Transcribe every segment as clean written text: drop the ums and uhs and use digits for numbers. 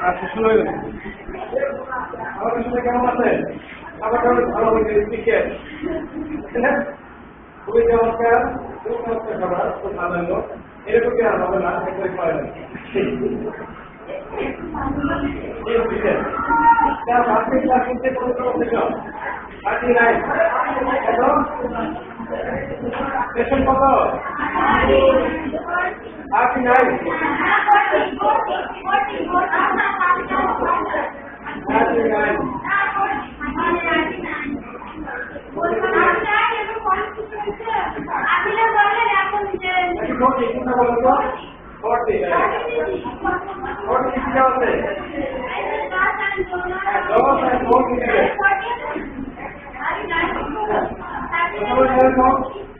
আচ্ছা, শুরু হয়ে গেল। আমাদের সাথে কেমন আছেন? আমার ভালো হয়েছে, খুবই চমৎকার, খুব চমৎকার খাবার, খুব ভালো হলো। এরকম কি আর হবে না, একটু হয় না। পেশেন্ট কত? আপনি নাই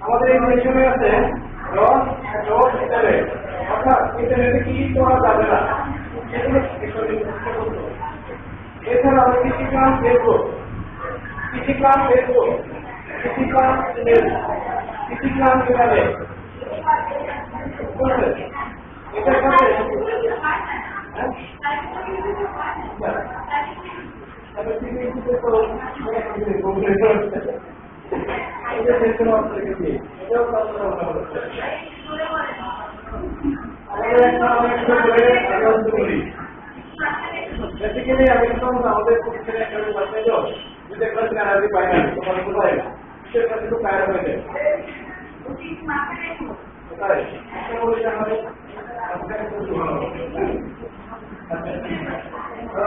আমাদের এই মিশনে আছে অর্থাৎ ইন্টারনেটে কি করা যাবে না। এছাড়া আমরা কৃষি ক্লাস দেখবো, কৃষি ক্লাস দেখবো, কৃষি ক্লাস কৃষি ক্লাস যেখানে এটার কাছে বেসিক্যালি আমি আমাদের প্রতিষ্ঠানে পাই না, তোমার কোথায় বিশেষ কাছে খুব কায়রা হয়ে যায়।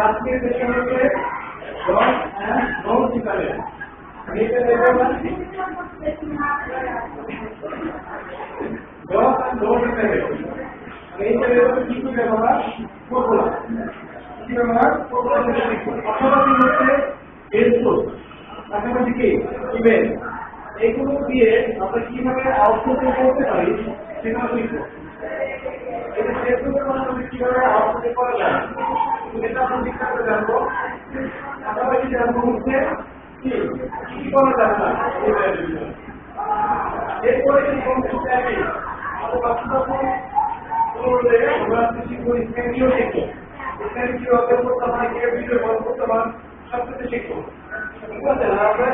আজকের সেশন হচ্ছে কিছু ব্যবহার করবো না, কিছু ব্যবহার অথবা হচ্ছে ফেসবুক, পাশাপাশি কি ইমেল, এগুলো দিয়ে আমরা কিভাবে আউটপুটিং করতে পারি সেগুলো শিখবো। এটা ফেসবুকের মাধ্যমে কিভাবে আউটপুটিং করা যায় সেটা আমরা শিক্ষা করে জানবো। পাশাপাশি জানবো হচ্ছে কি করা যাবে না এরপরে কি কমপ্লিট থাকি আমাদের বাস্তব আমরা শিখবো স্ক্যানিও শিখবো, স্ক্যান কিভাবে করতে হয়, কিভাবে ভিডিও কল করতে হয়, সব কিছু শিখবো। ঠিক আছে, আমরা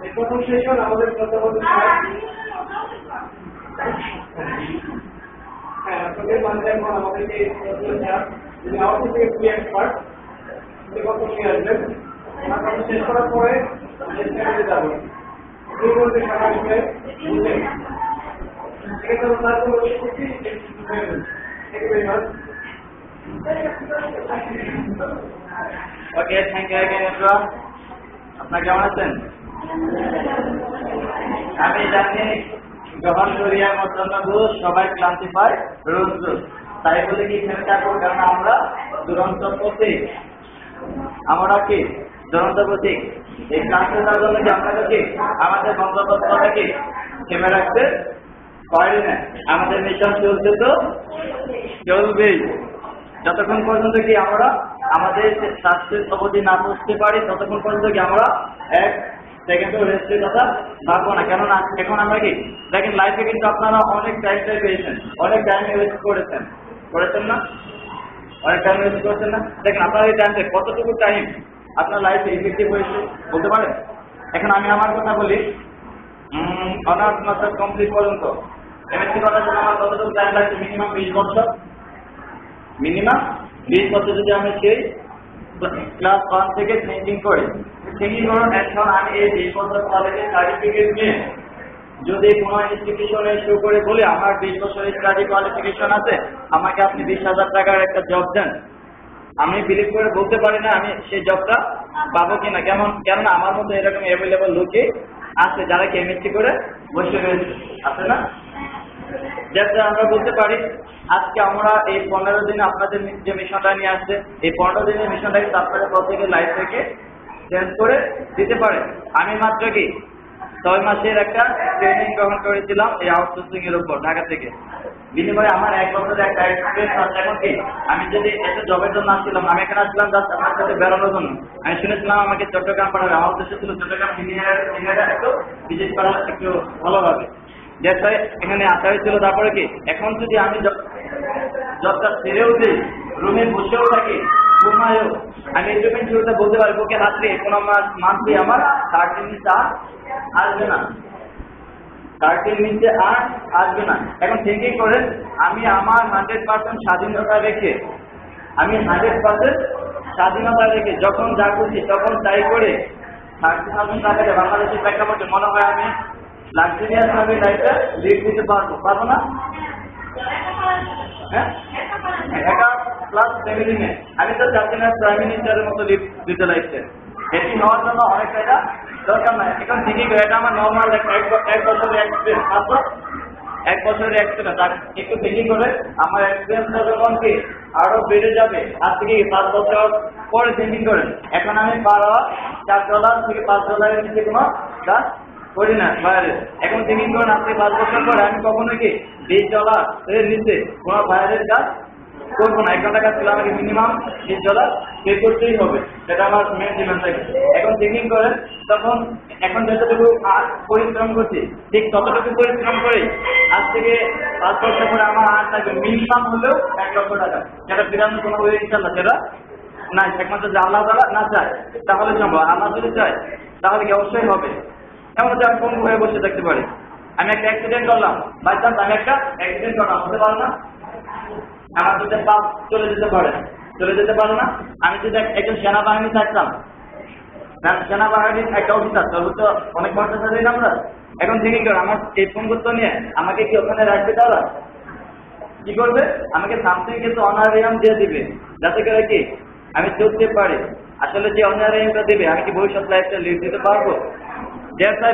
এই প্রথম সেশন আমাদের কথা বলতে হ্যাঁ আপনাদের মানতে এখন আমাদেরকে যদি আমার থেকে একটু এক্সপার্ট কত নিয়ে আসবেন, আমরা শেষ করার পরে যাবো বলতে সারা বিষয়ে বুঝলেন। সেক্ষেত্রে তার জন্য ওকে, থ্যাংক ইউ अगेन এভরিওয়ান। আপনারা কেমন আছেন? আমি জানি গ্রহণ করিয়ার মতো সবাই ক্লান্তি পায় রোজ রোজ, তাই বলে কি থেমে থাকবো? কারণ আমরা দুরন্ত প্রতীক, আমরা কি দুরন্ত প্রতীক। এই ক্লান্তিতার জন্য কি আমরা কি আমাদের গন্তব্যটাকে থেমে রাখতে পারি না। আমাদের মিশন চলছে তো চলবেই, যতক্ষণ পর্যন্ত কি আমরা আমাদের স্বাস্থ্যের অবধি না বুঝতে পারি ততক্ষণ পর্যন্ত কি আমরা এক সেকেন্ডও রেস্টের কথা ভাববো না। কেননা এখন আমরা কি দেখেন লাইফে কিন্তু আপনারা অনেক টাইম পেয়েছেন, অনেক টাইম ওয়েস্ট করেছেন না, অনেক টাইম ওয়েস্ট করেছেন না। দেখেন আপনার এই টাইমে কতটুকু টাইম আপনার লাইফে ইফেক্টিভ হয়েছে বলতে পারেন? এখন আমি আমার কথা বলি, অনার্স মাস্টার কমপ্লিট পর্যন্ত এমএসসি করার জন্য আমার কতটুকু টাইম লাগছে? মিনিমাম 20 বছর। মিনিমাম 20 বছর যদি আমি সেই ক্লাস 1 থেকে থিঙ্কিং করি, থিঙ্কিং করুন এখন আমি এই 20 বছর কলেজের সার্টিফিকেট নিয়ে যদি কোনো ইনস্টিটিউশনে শো করে বলি আমার 20 বছরের স্টাডি কোয়ালিফিকেশন আছে, আমাকে আপনি 20,000 টাকার একটা জব দেন, আমি বিলিভ করে বলতে পারি না আমি সেই জবটা পাবো কিনা। কেননা আমার মধ্যে এরকম অ্যাভেলেবল লোকে আছে যারা কেমিস্ট্রি করে বসে রয়েছে, আছে না? যাতে আমরা বলতে পারি আজকে আমরা এই 15 দিনে আপনাদের যে মিশনটা নিয়ে আসছে, এই 15 দিনের মিশনটা কিন্তু আপনাদের প্রত্যেকের লাইফ থেকে চেঞ্জ করে দিতে পারে। আমি মাত্র কি 6 মাসের একটা ট্রেনিং গ্রহণ করেছিলাম এই আউটসোর্সিং এর উপর ঢাকা থেকে। বিনিময়ে আমার 1 বছরের একটা এক্সপিরিয়েন্স আছে। এখন কি আমি যদি এত জবের জন্য আসছিলাম, আমি এখানে আসলাম জাস্ট আপনার সাথে বেরোনোর জন্য। আমি শুনেছিলাম আমাকে চট্টগ্রাম পাঠাবে, আমার উদ্দেশ্য ছিল চট্টগ্রাম ইঞ্জিনিয়ার একটু ভিজিট করা একটু ভালোভাবে, যেটা এখানে আসা হয়েছিল। তারপরে কি এখন যদি আমি জবটা ছেড়েও দিই, রুমে বসেও থাকি, ঘুমায়ও, আমি এটুকুন শুরুতে বলতে পারি বুকে হাত দিয়ে কোনো মান্থলি আমার 30 নিচে আসবে না, 30 নিচে আসবে না। এখন থিঙ্কিং করেন, আমি আমার 100% স্বাধীনতা রেখে, আমি 100% স্বাধীনতা রেখে যখন যা করছি তখন তাই করে 30,000 টাকা দিয়ে বাংলাদেশের প্রেক্ষাপটে মনে হয় আমি লাক্সারিয়াস ভাবে লাইফটা লিড দিতে পারবো না? হ্যাঁ, এটা প্লাস ফ্যামিলি নিয়ে আমি তো চাচ্ছি না প্রাইম মিনিস্টারের মতো লিড দিতে লাইফটা। এটি হওয়ার জন্য অনেক টাকা দরকার নাই। এখন ঠিকই করে এটা আমার নর্মাল 1 বছরের এক্সপিরিয়েন্স, মাত্র 1 বছরের এক্সপিরিয়েন্স। আর একটু ঠিকই করে আমার এক্সপিরিয়েন্সটা যখন কি আরো বেড়ে যাবে, আজ থেকে 5 বছর পরে থিঙ্কিং করেন, এখন আমি $4 থেকে $5 নিচে কোনো কাজ করি না বাইরে। এখন থিঙ্কিং করেন আপনি 5 বছর পরে আমি কখনো কি $20 এর নিচে কোনো বাইরের কাজ করবো না। 1 ঘন্টা কাজ করলে আমাকে মিনিমাম $20 পে করতেই হবে, সেটা আমার মেন ডিমান্ড থাকে। এখন থিঙ্কিং করেন তখন এখন যতটুকু পরিশ্রম করছি ঠিক ততটুকু পরিশ্রম করে আজ থেকে 5 বছর পরে আমার আর থাকবে মিনিমাম হলেও $1 লক্ষ, যেটা ফিরানোর কোনো ওয়ে ইনশাল্লাহ সেটা না। একমাত্র যে আল্লাহ তাআলা না চায় তাহলে সম্ভব, আল্লাহ যদি চায় তাহলে কি অবশ্যই হবে। এমন হচ্ছে আমি কোন হয়ে বসে থাকতে পারি, আমি একটা অ্যাক্সিডেন্ট করলাম, বাই চান্স আমি একটা অ্যাক্সিডেন্ট করলাম, হতে পারে না? আমার যদি পাপ চলে যেতে পারে না? আমি যদি একজন সেনাবাহিনী থাকতাম, সেনাবাহিনীর একটা অফিসার, তবে তো অনেক মানুষের সাথে আমরা। এখন থেকে কি আমার এই পঙ্গুত্ব নিয়ে আমাকে কি ওখানে রাখবে? তারা কি করবে? আমাকে সামথিং কিন্তু অনারিয়াম দিয়ে দিবে, যাতে করে কি আমি চলতে পারি। আসলে যে অনারিয়ামটা দেবে আমি কি ভবিষ্যৎ লাইফটা লিড দিতে পারবো?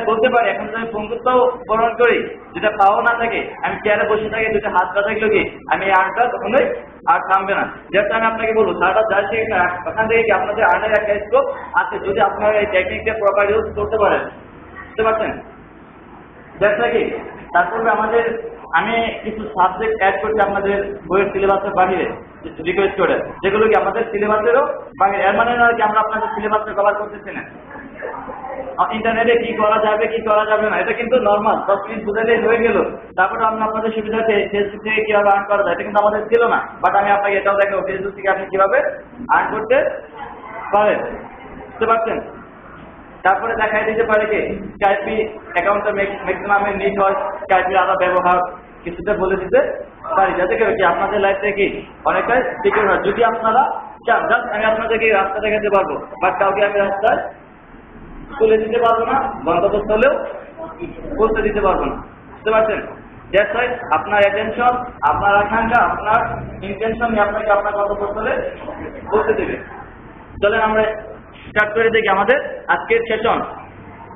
বলতে পারি এখন যদি বন্ধুত্ব বরণ করি, যেটা পাওয়া না থাকে, আমি চেয়ারে বসে থাকি, দুটো হাত পা থাকলো কি আমি এই আর্নটা কখনোই আর থামবে না। যেটা আমি আপনাকে বলবো সারাটা যাই শিখে ওখান থেকে কি আপনাদের আর্নের একটা স্কোপ আছে, যদি আপনারা এই টেকনিকটা প্রপার ইউজ করতে পারেন। বুঝতে পারছেন? যেটা কি তারপরে আমাদের আমি কিছু সাবজেক্ট অ্যাড করছি আপনাদের বইয়ের সিলেবাসের বাহিরে, রিকোয়েস্ট করে, যেগুলো কি আমাদের সিলেবাসেরও বাহিরে। এর মানে নয় যে আমরা আপনাদের সিলেবাসটা কভার করতেছি না। ইন্টারনেটে কি করা যাবে কি করা যাবে না এটা কিন্তু নর্মাল 10 মিনিট বুঝালেই হয়ে গেল। তারপরে আমরা আপনাদের সুবিধাতে ফেসবুক থেকে কিভাবে আর্ন করা যায় এটা কিন্তু আমাদের ছিল না, বাট আমি আপনাকে এটাও দেখাবো ফেসবুক থেকে আপনি কিভাবে আর্ন করতে পারেন। বুঝতে পারছেন? তারপরে দেখাই দিতে পারে কি স্কাইপি অ্যাকাউন্টটা ম্যাক্সিমামে নিট হয়, স্কাইপির আলাদা ব্যবহার কিছুতে বলে দিতে পারি, যাতে করে কি আপনাদের লাইফে কি অনেকটাই সিকিউর হয়। যদি আপনারা চান জাস্ট আমি আপনাদেরকে রাস্তা দেখাতে পারবো, বাট কাউকে আমি রাস্তায় তুলে দিতে পারবো না, গন্তব্যস্থলেও পৌঁছে দিতে পারবো না। বুঝতে পারছেন? দ্যাটস রাইট, আপনার অ্যাটেনশন, আপনার আকাঙ্ক্ষা, আপনার ইন্টেনশন আপনাকে আপনার গন্তব্যস্থলে পৌঁছে দেবে। চলেন আমরা স্টার্ট করে দেখি আমাদের আজকের সেশন।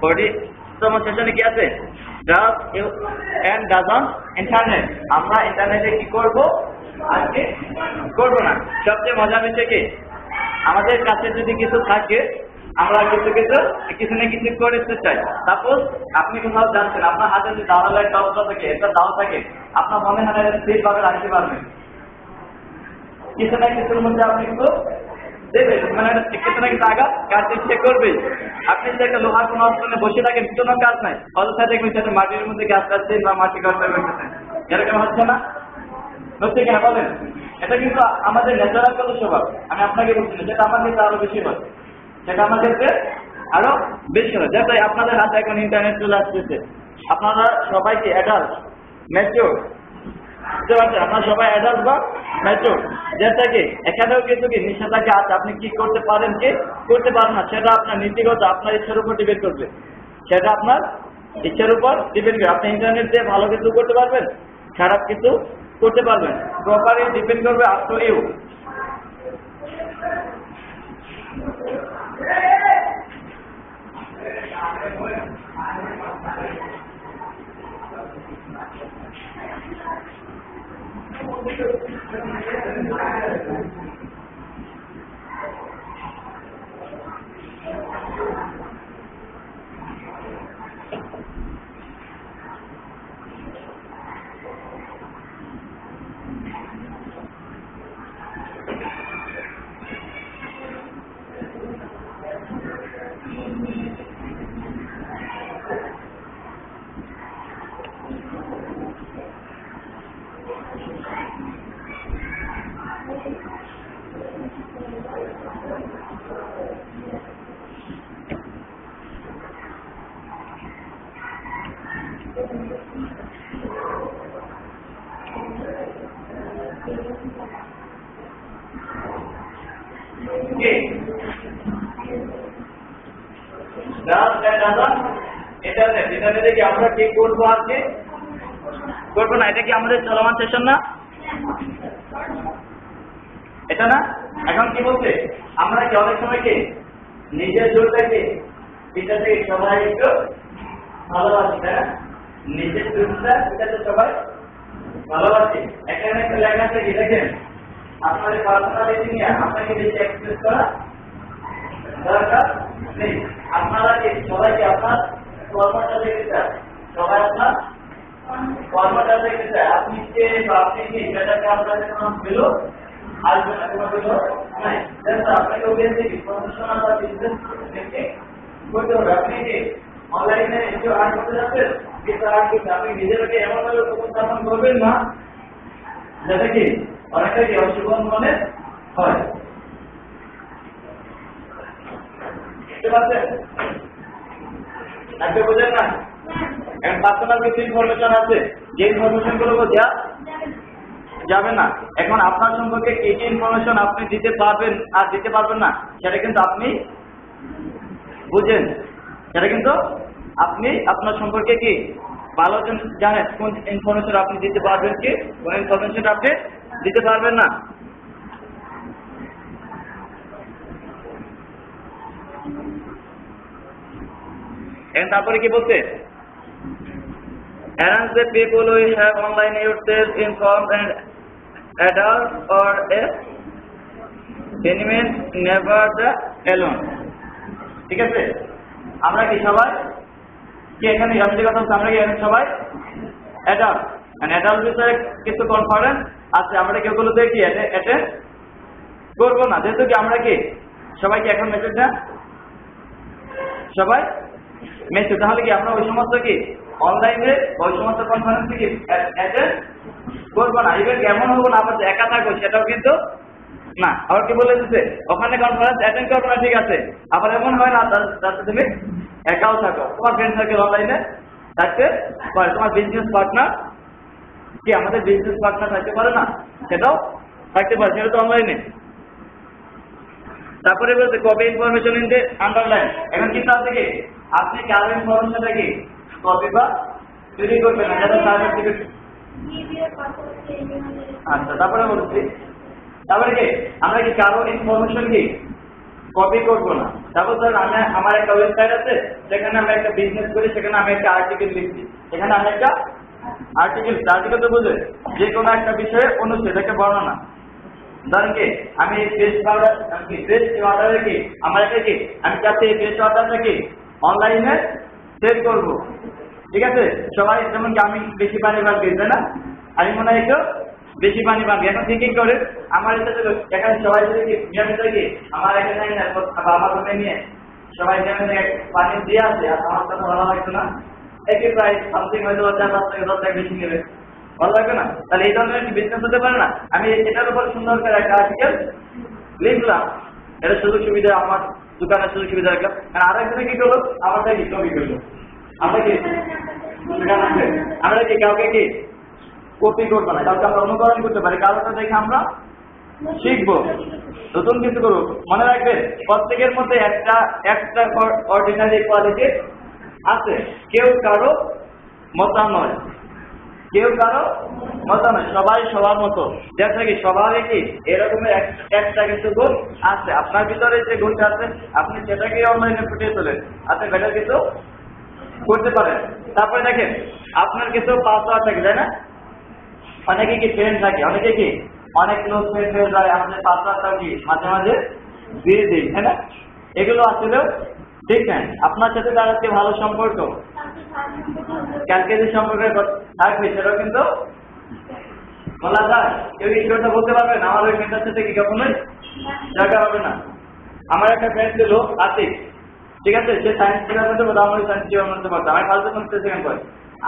40তম সেশনে কি আছে? Does and doesn't internet. আমরা ইন্টারনেটে কি করব আজকে করবো না। সবচেয়ে মজা হচ্ছে কি আমাদের কাছে যদি কিছু থাকে আমরা কিছু না কিছু করতে চাই। সাপোজ আপনি কোথাও যাচ্ছেন, আপনার হাতে যদি দাওয়ালের টপটা থাকে, একটা দাও থাকে, আপনার মনে হয় স্থির ভাবে রাখতে পারবেন। কিছু না কিছুর মধ্যে আপনি কিন্তু দেবেন, মানে কিছু না কিছু আগা কাজ ইচ্ছে করবে। আপনি যদি একটা লোহার কোনো অস্ত্রে বসে থাকেন, কোনো কাজ নাই, অযথা দেখবেন সেটা মাটির মধ্যে গাছ কাটছেন বা মাটি কাটতে করতেছেন, এরকম হচ্ছে না? হচ্ছে কিনা বলেন? এটা কিন্তু আমাদের ন্যাচারাল কোনো স্বভাব, আমি আপনাকে বলছি না, যেটা আমার ক্ষেত্রে আরো বেশি হয়, সেটা আমার ক্ষেত্রে আরো বেশি হয়। যাতে আপনাদের হাতে এখন ইন্টারনেট চলে আসতেছে, আপনারা সবাইকে অ্যাডাল্ট ম্যাচিওর, বুঝতে পারছেন? আপনারা সবাই অ্যাডাল্ট বা ম্যাচিওর, যেটা কি এখানেও কিন্তু কি নিষেধাজ্ঞা আছে, আপনি কি করতে পারেন কি করতে পারেন না, সেটা আপনার নীতিগত আপনার ইচ্ছার উপর ডিপেন্ড করবে। সেটা আপনার ইচ্ছার উপর ডিপেন্ড করবে। আপনি ইন্টারনেট দিয়ে ভালো কিছু করতে পারবেন, খারাপ কিছু করতে পারবেন, প্রপারলি ডিপেন্ড করবে আপ টু ইউ। কে ইন্টারনেটে কি আমরা কি করবো আজকে? করবো না। এটা কি আমাদের চলমান সেশন না? এটা না? এখন কি বলছে, আমরা কি অনেক সময় কি নিজের জোরটাকে এটাতে সবাই একটু ভালোবাসি, তাই না? নিজের জোরটা এটাতে সবাই ভালোবাসি। এখানে একটা লেখা আছে কি দেখেন, আপনাদের পার্সোনালিটি নিয়ে আপনাকে বেশি এক্সপ্রেস করা দরকার নেই। আপনারা কি সবাই কি আপনার কর্মটা দেখতে চান? সবাই আপনার কর্মটা দেখতে চায়। আপনি কে বা আপনি কি সেটাকে আপনাদের কোনো বেলো আসবে না, কোনো বেলো নাই। আপনাকে ওবিএসি প্রফেশনাল বা বিজনেস দেখে করতে হবে। আপনি কি অনলাইনে একটু আর্ন করতে যাচ্ছেন, কিন্তু আর্ন করতে আপনি নিজেকে এমনভাবে উপস্থাপন করবেন না যাতে কি অনেকটা কি অশুভ মনে হয়। বুঝতে পারছেন? আজকে বোঝেন না? এখন পার্সোনাল কিছু ইনফরমেশন আছে, যে ইনফরমেশন গুলো দেওয়া যাবে না। এখন আপনার সম্পর্কে কি কি ইনফরমেশন আপনি দিতে পারবেন আর দিতে পারবেন না, সেটা কিন্তু আপনি বুঝেন। সেটা কিন্তু আপনি আপনার সম্পর্কে কি ভালো জানেন কোন ইনফরমেশন আপনি দিতে পারবেন, কি কোন ইনফরমেশন আপনি দিতে পারবেন না। এখন তারপরে কি বলতে, arrange the people who have online yourself informed and adult or a genuine never the alone। ঠিক আছে, আমরা কি সবাই কি এখানে আমি যে কথা বলছি, আমরা কি এখানে সবাই অ্যাডাল্ট, অ্যাডাল্ট বিষয়ে কিছু কনফারেন্স আছে, আমরা কি ওগুলোতে কি অ্যাটেন্ড করবো না, যেহেতু কি আমরা কি সবাই কি এখন মেসেজ না সবাই মেসেজ, তাহলে কি আমরা ওই সমস্ত কি অনলাইনে ওই সমস্ত কনফারেন্স কি অ্যাটেন্ড করবো না। ইভেন কেমন হবো না, আবার একা থাকবো সেটাও কিন্তু না। আবার কি বলে দিচ্ছে, ওখানে কনফারেন্স অ্যাটেন্ড করবো না, ঠিক আছে, আবার এমন হয় না তাতে তুমি একাও থাকো, তোমার ফ্রেন্ড সার্কেল অনলাইনে থাকতে পারে, তোমার বিজনেস পার্টনার কি আমাদের বিজনেস পার্টনার থাকতে পারে না, সেটাও থাকতে পারে, সেটা তো অনলাইনে। তারপরে বলছে copy information in the underline. এখন কিন্তু থেকে আপনি কারো ইনফরমেশনটা কি কপি বা তৈরি করবেন না, যাতে সার্টিফিকেট। আচ্ছা, তারপরে বলছি, তারপরে কি আমরা কি কারো ইনফরমেশন কি কপি করবো না। তারপর ধর আমার একটা ওয়েবসাইট আছে, সেখানে আমি একটা বিজনেস করি, সেখানে আমি একটা আর্টিকেল লিখছি, সেখানে আমি একটা আর্টিকেল তো বুঝে যে কোনো একটা বিষয়ে অনুচ্ছেদকে বর্ণনা। ধরেন কি আমি এই পেস্ট অর্ডারে কি আমার একটা কি আমি চাচ্ছি এই পেস্ট অর্ডারটা কি অনলাইনে সেল করবো, ঠিক আছে। সবাই যেমন কি আমি বেশি পানি ভাগ দিই, তাই না, আমি মনে হয় একটু বেশি পানি ভাগ। এখন থিঙ্কিং করে আমার এখানে সবাই যদি কি নিয়মিত কি আমার এখানে আমার রুমে নিয়ে সবাই যেমন পানি দিয়ে আসে, আর আমার কথা ভালো লাগতো না, একই প্রায় সামথিং হয়তো 4-5 থেকে 10 টাকা বেশি নেবে, ভালো লাগবে না। তাহলে এই ধরনের কি বিজনেস হতে পারে না। আমি এটার উপর সুন্দর করে একটা আর্টিকেল লিখলাম, এটা সুযোগ সুবিধা আমার দোকানের সুযোগ সুবিধা রাখলাম। আর আরেকজনে কি করলো, আমারটা কি কপি করলো, আমরা কি কাউকে কি কপি করবো না, কাউকে আমরা অনুকরণ করতে পারি, কারোটা দেখে আমরা শিখবো, নতুন কিছু করবো। মনে রাখবেন প্রত্যেকের মধ্যে একটা অর্ডিনারি কোয়ালিটি আছে, কেউ কারো মতা নয়, কেউ কারো মতো নয়, সবাই সবার মতো। যেটা কি সবারই কি এরকমের একটা কিছু গুণ আছে, আপনার ভিতরে যে গুণটা আছে আপনি সেটাকে অনলাইনে ফুটিয়ে তোলেন, আপনি বেটার কিছু করতে পারেন। তারপরে দেখেন আপনার কিছু পাসওয়ার্ড থাকে, তাই না, অনেকে কি ফ্রেন্ড থাকে, অনেকে কি অনেক ক্লোজ ফ্রেন্ড হয়ে যায়, আমাদের পাসওয়ার্ডটাও কি মাঝে মাঝে দিয়ে দিই, তাই না। এগুলো আসলেও ঠিক না। আপনার সাথে তার আজকে ভালো সম্পর্ক, কালকে যে সম্পর্ক থাকবে সেটাও কিন্তু বলা যায়। কেউ ঈশ্বরটা বলতে পারবেন আমার ওই ফ্রেন্ডের সাথে কি কখনোই দেখা হবে না। আমার একটা ফ্রেন্ড ছিল আতিক, ঠিক আছে, সে সায়েন্স ডিপার্টমেন্টে পড়তো, আমার সায়েন্স ডিপার্টমেন্টে পড়তো, আমি ফার্স্ট সেমিস্টার সেকেন্ড পরে।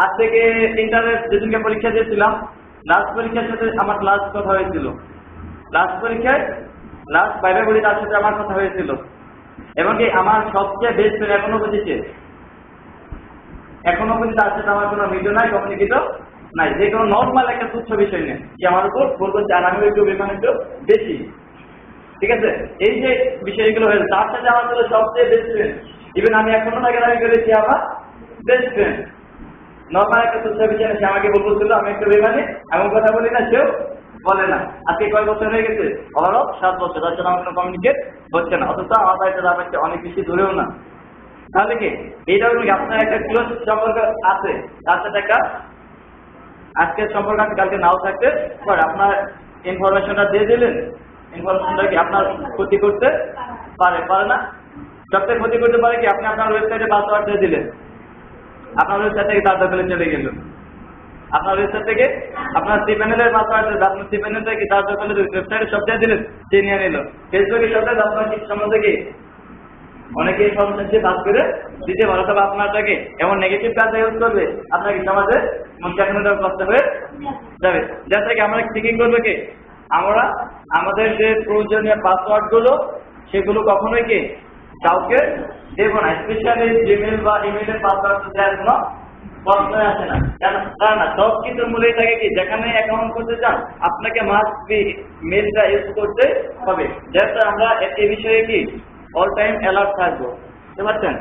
আজ থেকে ইন্টারের যেদিনকে পরীক্ষা দিয়েছিলাম, লাস্ট পরীক্ষার সাথে আমার লাস্ট কথা হয়েছিল, লাস্ট পরীক্ষায় লাস্ট বাইরে বলি তার সাথে আমার কথা হয়েছিল, এবং কি আমার সবচেয়ে বেস্ট ফ্রেন্ড এখনো বুঝেছে, এখনো পর্যন্ত তার সাথে আমার কোনো ভিডিও নাই, কমিউনিকেট নাই, যে কোনো নর্মাল একটা তুচ্ছ বিষয় নেই যে আমার উপর ভুল করছে আর আমি একটু বিমান একটু বেশি, ঠিক আছে। এই যে বিষয়গুলো হয়েছে তার সাথে আমার ছিল সবচেয়ে বেস্ট ফ্রেন্ড, ইভেন আমি এখনো তাকে দাবি করেছি আমার বেস্ট ফ্রেন্ড। নর্মাল একটা তুচ্ছ বিষয় সে আমাকে বলছিল আমি একটু বেমানি, এমন কথা বলি না, সেও বলে না। আজকে কয় বছর হয়ে গেছে? ওভারঅল 7 বছর, তার সাথে আমার কোনো কমিউনিকেট হচ্ছে না, অথচ আমার বাড়িতে আমার অনেক বেশি দূরেও না। তাহলে কি এইটাও আপনার একটা ক্লোজ সম্পর্ক আছে, তার সাথে একটা আজকের সম্পর্ক আছে, কালকে নাও থাকতে পারে। আপনার ইনফরমেশনটা দিয়ে দিলেন, ইনফরমেশনটা কি আপনার ক্ষতি করতে পারে, পারে না? সবচেয়ে ক্ষতি করতে পারে কি আপনি আপনার ওয়েবসাইটে পাসওয়ার্ড দিয়ে দিলেন, আপনার ওয়েবসাইট থেকে তার দখলে চলে গেল, আপনার ওয়েবসাইট থেকে আপনার সি প্যানেলের পাসওয়ার্ড, আপনার সি প্যানেল থেকে তার দখলে ওয়েবসাইটে সব দিয়ে দিলেন, সে নিয়ে নিল। ফেসবুকে সবচেয়ে আপনার কি সম্বন্ধে কি অনেকে ইনফরমেশন পাস করে দিতে পারে, তবে আপনারটাকে এমন নেগেটিভ কাজে ইউজ করবে আপনাকে সমাজে মুখ্যাংশ কষ্ট হয়ে যাবে। যার থেকে আমরা চেকিং করবে কি আমরা আমাদের যে প্রয়োজনীয় পাসওয়ার্ড গুলো সেগুলো কখনোই কি কাউকে দেব না, স্পেশালি জিমেল বা ইমেলের পাসওয়ার্ড দেওয়ার কোনো প্রশ্নই আসে না। কেন না, সব কিছুর মূলেই থাকে কি যেখানে অ্যাকাউন্ট করতে চান আপনাকে মাস্ট বি মেলটা ইউজ করতে হবে, যাতে আমরা এই বিষয়ে কি অল টাইম অ্যালার্ট থাকবো, বুঝতে পারছেন?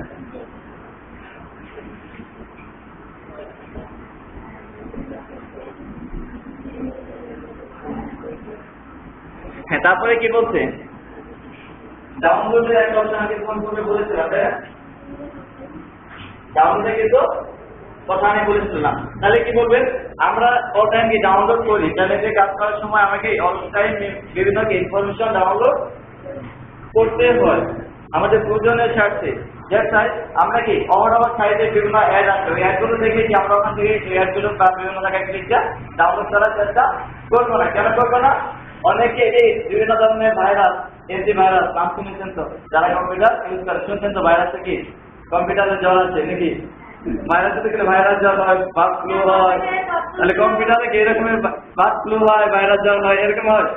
হ্যাঁ, তারপরে কি বলছে ডাউনলোডের একটা অপশন আগে ফোন করে বলেছিলাম, ডাউনলোডে কিন্তু কথা আমি বলেছিলাম। তাহলে কি বলবেন আমরা অল টাইম কি ডাউনলোড করি, ইন্টারনেটে কাজ করার সময় আমাকে অল টাইম বিভিন্ন ইনফরমেশন ডাউনলোড করতে হয় আমাদের প্রয়োজনের স্বার্থে। যার আমরা কি অহরহ সাইটে বিভিন্ন অ্যাড আছে, ওই অ্যাডগুলো দেখে কি আমরা ওখান থেকে এই অ্যাডগুলো বা বিভিন্ন জায়গায় ক্লিকটা ডাউনলোড করার চেষ্টা করবো না। কেন করবো না? অনেকে এই বিভিন্ন ধরনের ভাইরাস, এন্টি ভাইরাস নাম শুনেছেন তো, যারা কম্পিউটার ইউজ করে শুনছেন তো, ভাইরাসে কি কম্পিউটারে জ্বর আছে নাকি? ভাইরাসে থেকে ভাইরাস জ্বর হয়, বার্ড ফ্লু হয়, তাহলে কম্পিউটারে কি এরকমের বার্ড ফ্লু হয়, ভাইরাস জ্বর হয়, এরকম হয়?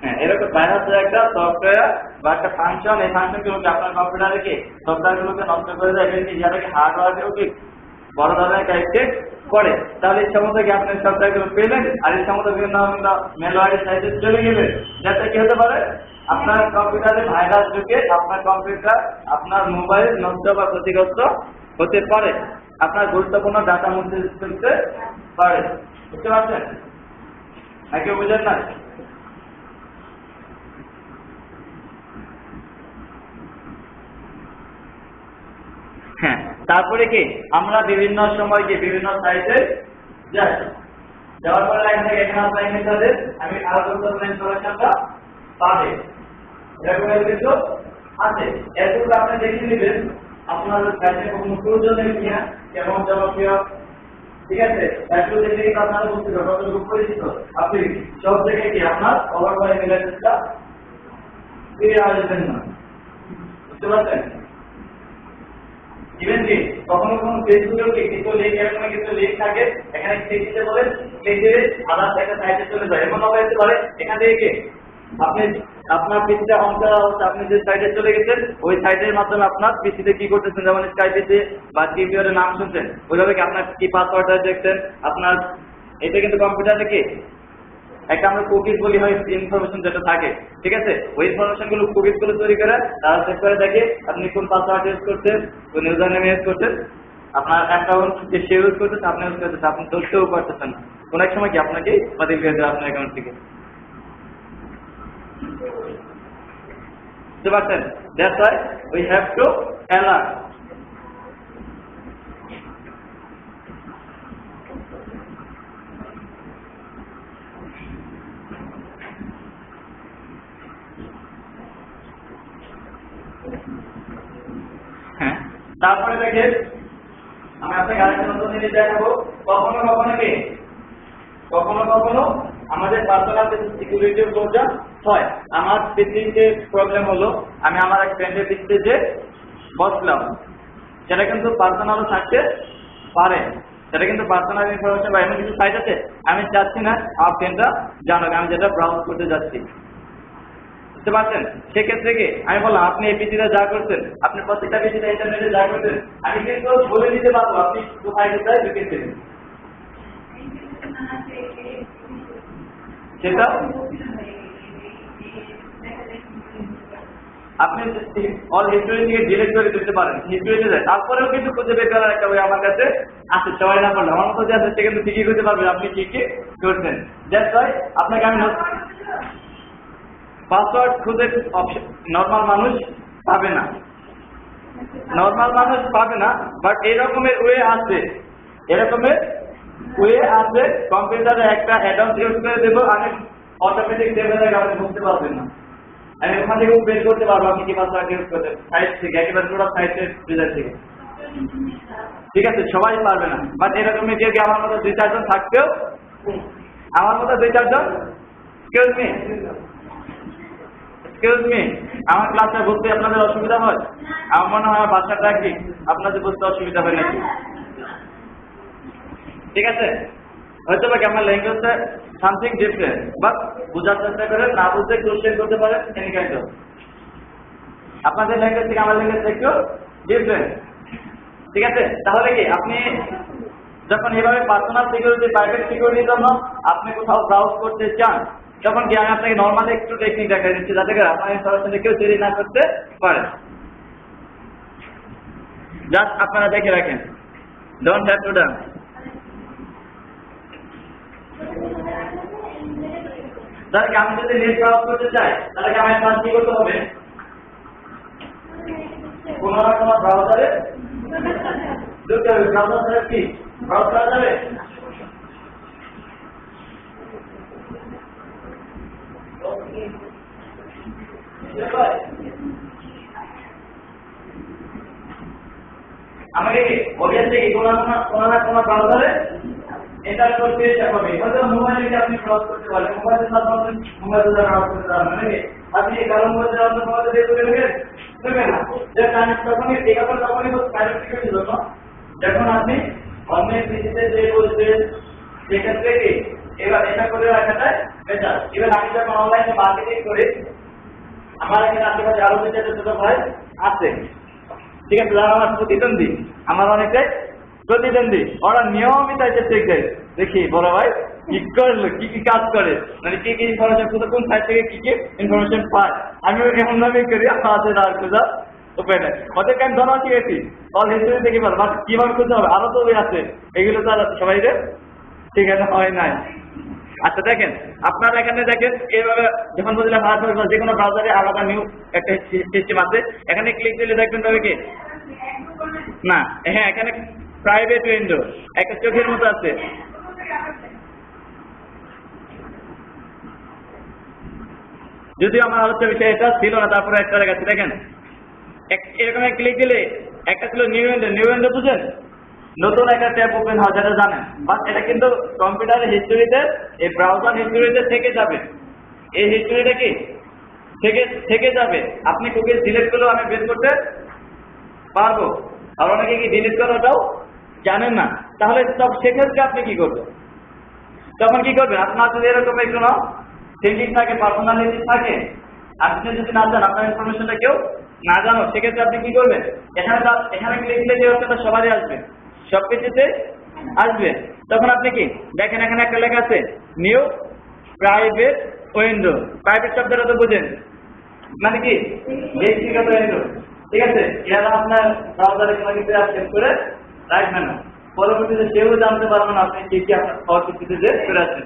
হ্যাঁ, এরকম ভাইরাসের একটা সফটওয়্যার বা একটা ফাংশন, এই ফাংশন গুলোকে আপনার কম্পিউটারে কি সফটওয়্যার গুলোকে নষ্ট করে দেয়, এবং কি যাদেরকে হার্ডওয়্যারকেও কি বড় ধরনের কারেক্টেড করে। তাহলে ইচ্ছা মতো কি আপনি সফটওয়্যার গুলো পেলেন আর ইচ্ছা মতো বিভিন্ন মেলওয়ারি সাইটে চলে গেলেন, যাতে কি হতে পারে আপনার কম্পিউটারে ভাইরাস ঢুকে আপনার কম্পিউটার, আপনার মোবাইল নষ্ট বা ক্ষতিগ্রস্ত হতে পারে, আপনার গুরুত্বপূর্ণ ডাটা মুছে ফেলতে পারে। বুঝতে পারছেন নাকি বুঝেন না? হ্যাঁ, তারপরে কি আমরা বিভিন্ন সময় কি বিভিন্ন সাইটে যাই, যাওয়ার পরে লাইন থেকে এখানে লাইন মেথডে আমি আরো ইনফরমেশনটা পাবে, এরকম কিন্তু আছে। এরপর আপনি দেখে নেবেন আপনার সাইটে কোনো প্রয়োজনের কিনা, কেমন জনপ্রিয়, ঠিক আছে? একটু দেখে কিন্তু আপনারা বুঝতে পারবেন কতটুকু পরিচিত। আপনি সব জায়গায় কি আপনার ওভারঅল ইমেল অ্যাড্রেসটা ফিরে আসবেন না, বুঝতে পারছেন? ইভেন কি কখনো কখনো ফেসবুকেও কি কিছু লিঙ্ক, এরকম কিছু লিঙ্ক থাকে, এখানে ক্লিক দিতে বলে ক্লিক দিলে আলাদা একটা সাইটে চলে যায়। এমন হতে পারে এখান থেকে কি আপনি আপনার পিসিটা অন করা অবস্থা আপনি যে সাইটে চলে গেছেন, ওই সাইটের মাধ্যমে আপনার পিসিতে কি করতেছেন, যেমন স্কাইপিতে বা টিভিওর নাম শুনছেন, ওইভাবে কি আপনার কি পাসওয়ার্ডটা দেখছেন আপনার, এটা কিন্তু কম্পিউটারে কি একটা আমরা কুকিজ বলি হয় ইনফরমেশন যেটা থাকে, ঠিক আছে? ওই ইনফরমেশন গুলো কুকিজ গুলো তৈরি করে তারা চেক করে দেখে আপনি কোন পাসওয়ার্ড ইউজ করছেন, কোন ইউজার নেম ইউজ করছেন, আপনার অ্যাকাউন্ট যে সে ইউজ করতেছে আপনি ইউজ করতেছেন, আপনি ধরতেও পারতেছেন না। কোন এক সময় কি আপনাকে বাতিল করে দেবে আপনার অ্যাকাউন্ট থেকে, বুঝতে পারছেন? That's why we have to alert. হ্যাঁ, তারপরে দেখেন আমি আপনাকে আরেকটা নতুন জিনিস দেখাবো। কখনো কখনো কি কখনো কখনো আমাদের পার্সোনাল সিকিউরিটির প্রয়োজন হয়। আমার পিসিতে প্রবলেম হলো, আমি আমার এক ফ্রেন্ডের পিসিতে যে বসলাম, সেটা কিন্তু পার্সোনালও থাকতে পারে, সেটা কিন্তু পার্সোনাল ইনফরমেশন বা এমন কিছু সাইট আছে আমি চাচ্ছি না আমার ফ্রেন্ডরা জানুক আমি যেটা ব্রাউজ করতে যাচ্ছি। বুঝতে পারছেন? সেক্ষেত্রে কি আমি বললাম আপনি এই পিসিতে যা করছেন, আপনি প্রত্যেকটা পিসিতে ইন্টারনেটে যা করছেন, আমি কিন্তু বলে দিতে পারবো আপনি কোথায় কোথায় ঢুকেছেন। সেটা আপনি অল হিস্টোরি থেকে ডিলিট করে দিতে পারেন, হিস্টোরিতে যায়, তারপরেও কিন্তু খুঁজে বের করার একটা ওই আমার কাছে আছে। সবাই না করলে আমার মতো যে আছে সে কিন্তু ঠিকই খুঁজে পারবেন আপনি কি কি করছেন। দ্যাটস ওয়াই আপনাকে আমি পাসওয়ার্ড খুঁজে অপশন নর্মাল মানুষ পাবে না, নর্মাল মানুষ পাবে না, বাট এরকমের ওয়ে আছে, এরকমের ওয়ে আছে। কম্পিউটারে একটা অ্যাডভান্স ইউজ করে দেবো, আমি অটোমেটিক দেবে থাকে, আপনি বুঝতে পারবেন না। আমি ওখান থেকে বের করতে পারবো আপনি কি পাসওয়ার্ড ইউজ করতেন সাইট থেকে, একেবারে পুরো সাইটের রেজাল্ট থেকে। ঠিক আছে, সবাই পারবে না, বাট এরকমই কেউ কি আমার মতো 2-4 জন থাকতেও, আমার মতো 2-4 জন, এক্সকিউজ মি, আমার ক্লাসে বুঝতে আপনাদের অসুবিধা হয়? আমার মনে হয় আমার বাচ্চাটা কি আপনাদের বুঝতে অসুবিধা হয় নাকি? ঠিক আছে, হয়তো বা কি আমার ল্যাঙ্গুয়েজটা সামথিং ডিফারেন্ট, বাট বোঝার চেষ্টা করেন, না বুঝতে কোশ্চেন করতে পারেন এনি কাইন্ড অফ। আপনাদের ল্যাঙ্গুয়েজ থেকে আমার ল্যাঙ্গুয়েজ একটু ডিফারেন্ট। ঠিক আছে, তাহলে কি আপনি যখন এভাবে পার্সোনাল সিকিউরিটি, প্রাইভেট সিকিউরিটির জন্য আপনি কোথাও ব্রাউজ করতে চান, তখন কি আমি আপনাকে নর্মালি একটু টেকনিক দেখাই দিচ্ছি যাতে করে আপনার ইনফরমেশন কেউ চুরি না করতে পারে। জাস্ট আপনারা দেখে রাখেন, ডোন্ট হ্যাভ টু ডান। তাহলে কি আমি যদি নেট ব্রাউজ করতে চাই, তাহলে কি আমার কাজ কি করতে হবে? কোনো না কোনো ব্রাউজারে ঢুকতে হবে। ব্রাউজার কি ব্রাউজ করা যাবে? আমাকে অবভিয়াসলি কোনো না কোনো ব্রাউজারে এন্টার করতে হবে। হয়তো মোবাইলে আপনি ব্রাউজ করতে পারেন, মোবাইলে না পারলে মোবাইলে ব্রাউজ করতে পারবেন। মানে আপনি কারণ মধ্যে আপনার মোবাইলে দিয়ে দেবেন না, যে আমি তখনই এই ব্যাপার তখনই প্রাইভেট সিকিউরিটির জন্য যখন আপনি অন্যের পিসিতে যে বলবেন সেক্ষেত্রে কি এবার এটা করে রাখাটাই বেটার। এবার আমি যখন অনলাইনে মার্কেটিং করি, আমার এখানে আশেপাশে আরো 2-4 ছোট ভাই আছে, ঠিক আছে, যারা আমার প্রতিদ্বন্দ্বী, আমার অনেকটাই প্রতিদ্বন্দ্বী, ওরা নিয়মিত এসে চেক দেয়, দেখি বড় ভাই কি করলো, কি কি কাজ করে, মানে কি কি ইনফরমেশন কোন সাইট থেকে কি কি ইনফরমেশন পায়। আমিও এমন ভাবেই করি, আছে আর খোঁজা ওপেনে ওদেরকে আমি ধরা শিখেছি অল হিস্ট্রি থেকে পারবো, বাট কিভাবে খুঁজতে হবে আরো তো ওই আছে, এগুলো তো আর সবাই ঠিক আছে হয় নাই। আচ্ছা দেখেন, আপনারা এখানে দেখেন এইভাবে যখন বুঝলাম যে কোনো ব্রাউজারে আলাদা নিউ একটা সিস্টেম আছে, এখানে ক্লিক দিলে দেখবেন তবে কি না, হ্যাঁ এখানে প্রাইভেট উইন্ডো একটা চোখের মতো আছে। যদিও আমার আলোচ্য বিষয় এটা ছিল না, তারপরে একটা দেখাচ্ছি দেখেন, এরকম ক্লিক দিলে একটা ছিল নিউ উইন্ডো, নিউ উইন্ডো বুঝেন, নতুন একটা ট্যাব ওপেন হয় যেটা জানেন, বাট এটা কিন্তু কম্পিউটারের হিস্টোরিতে এই ব্রাউজার হিস্টোরিতে থেকে যাবে, এই হিস্টোরিটা কি থেকে যাবে। আপনি কুকি ডিলিট করলেও আমি বের করতে পারবো, আর অনেকে কি ডিলিট করাটাও জানেন না। তাহলে সব সেক্ষেত্রে আপনি কি করবেন? তখন কি করবেন? আপনার যদি এরকম কোনো থিঙ্কিং থাকে, পার্সোনালিটি থাকে, আপনি যদি না জান, আপনার ইনফরমেশনটা কেউ না জানো, সেক্ষেত্রে আপনি কি করবেন? এখানে ক্লিক দিলে যে অপশনটা সবারই আসবে, সবকিছুতে আসবে। তখন আপনি কি দেখেন, এখানে একটা লেখা আছে নিউ প্রাইভেট উইন্ডো। প্রাইভেট শব্দটা তো বুঝেন, মানে কি ব্যক্তিগত উইন্ডো, ঠিক আছে। এরা আপনার ব্রাউজারে কোনো কিছু অ্যাক্সেস করে রাখবেন না, পরবর্তীতে কেউ জানতে পারবেন আপনি কি কি আপনার অর্থনীতিতে যে করে আছেন।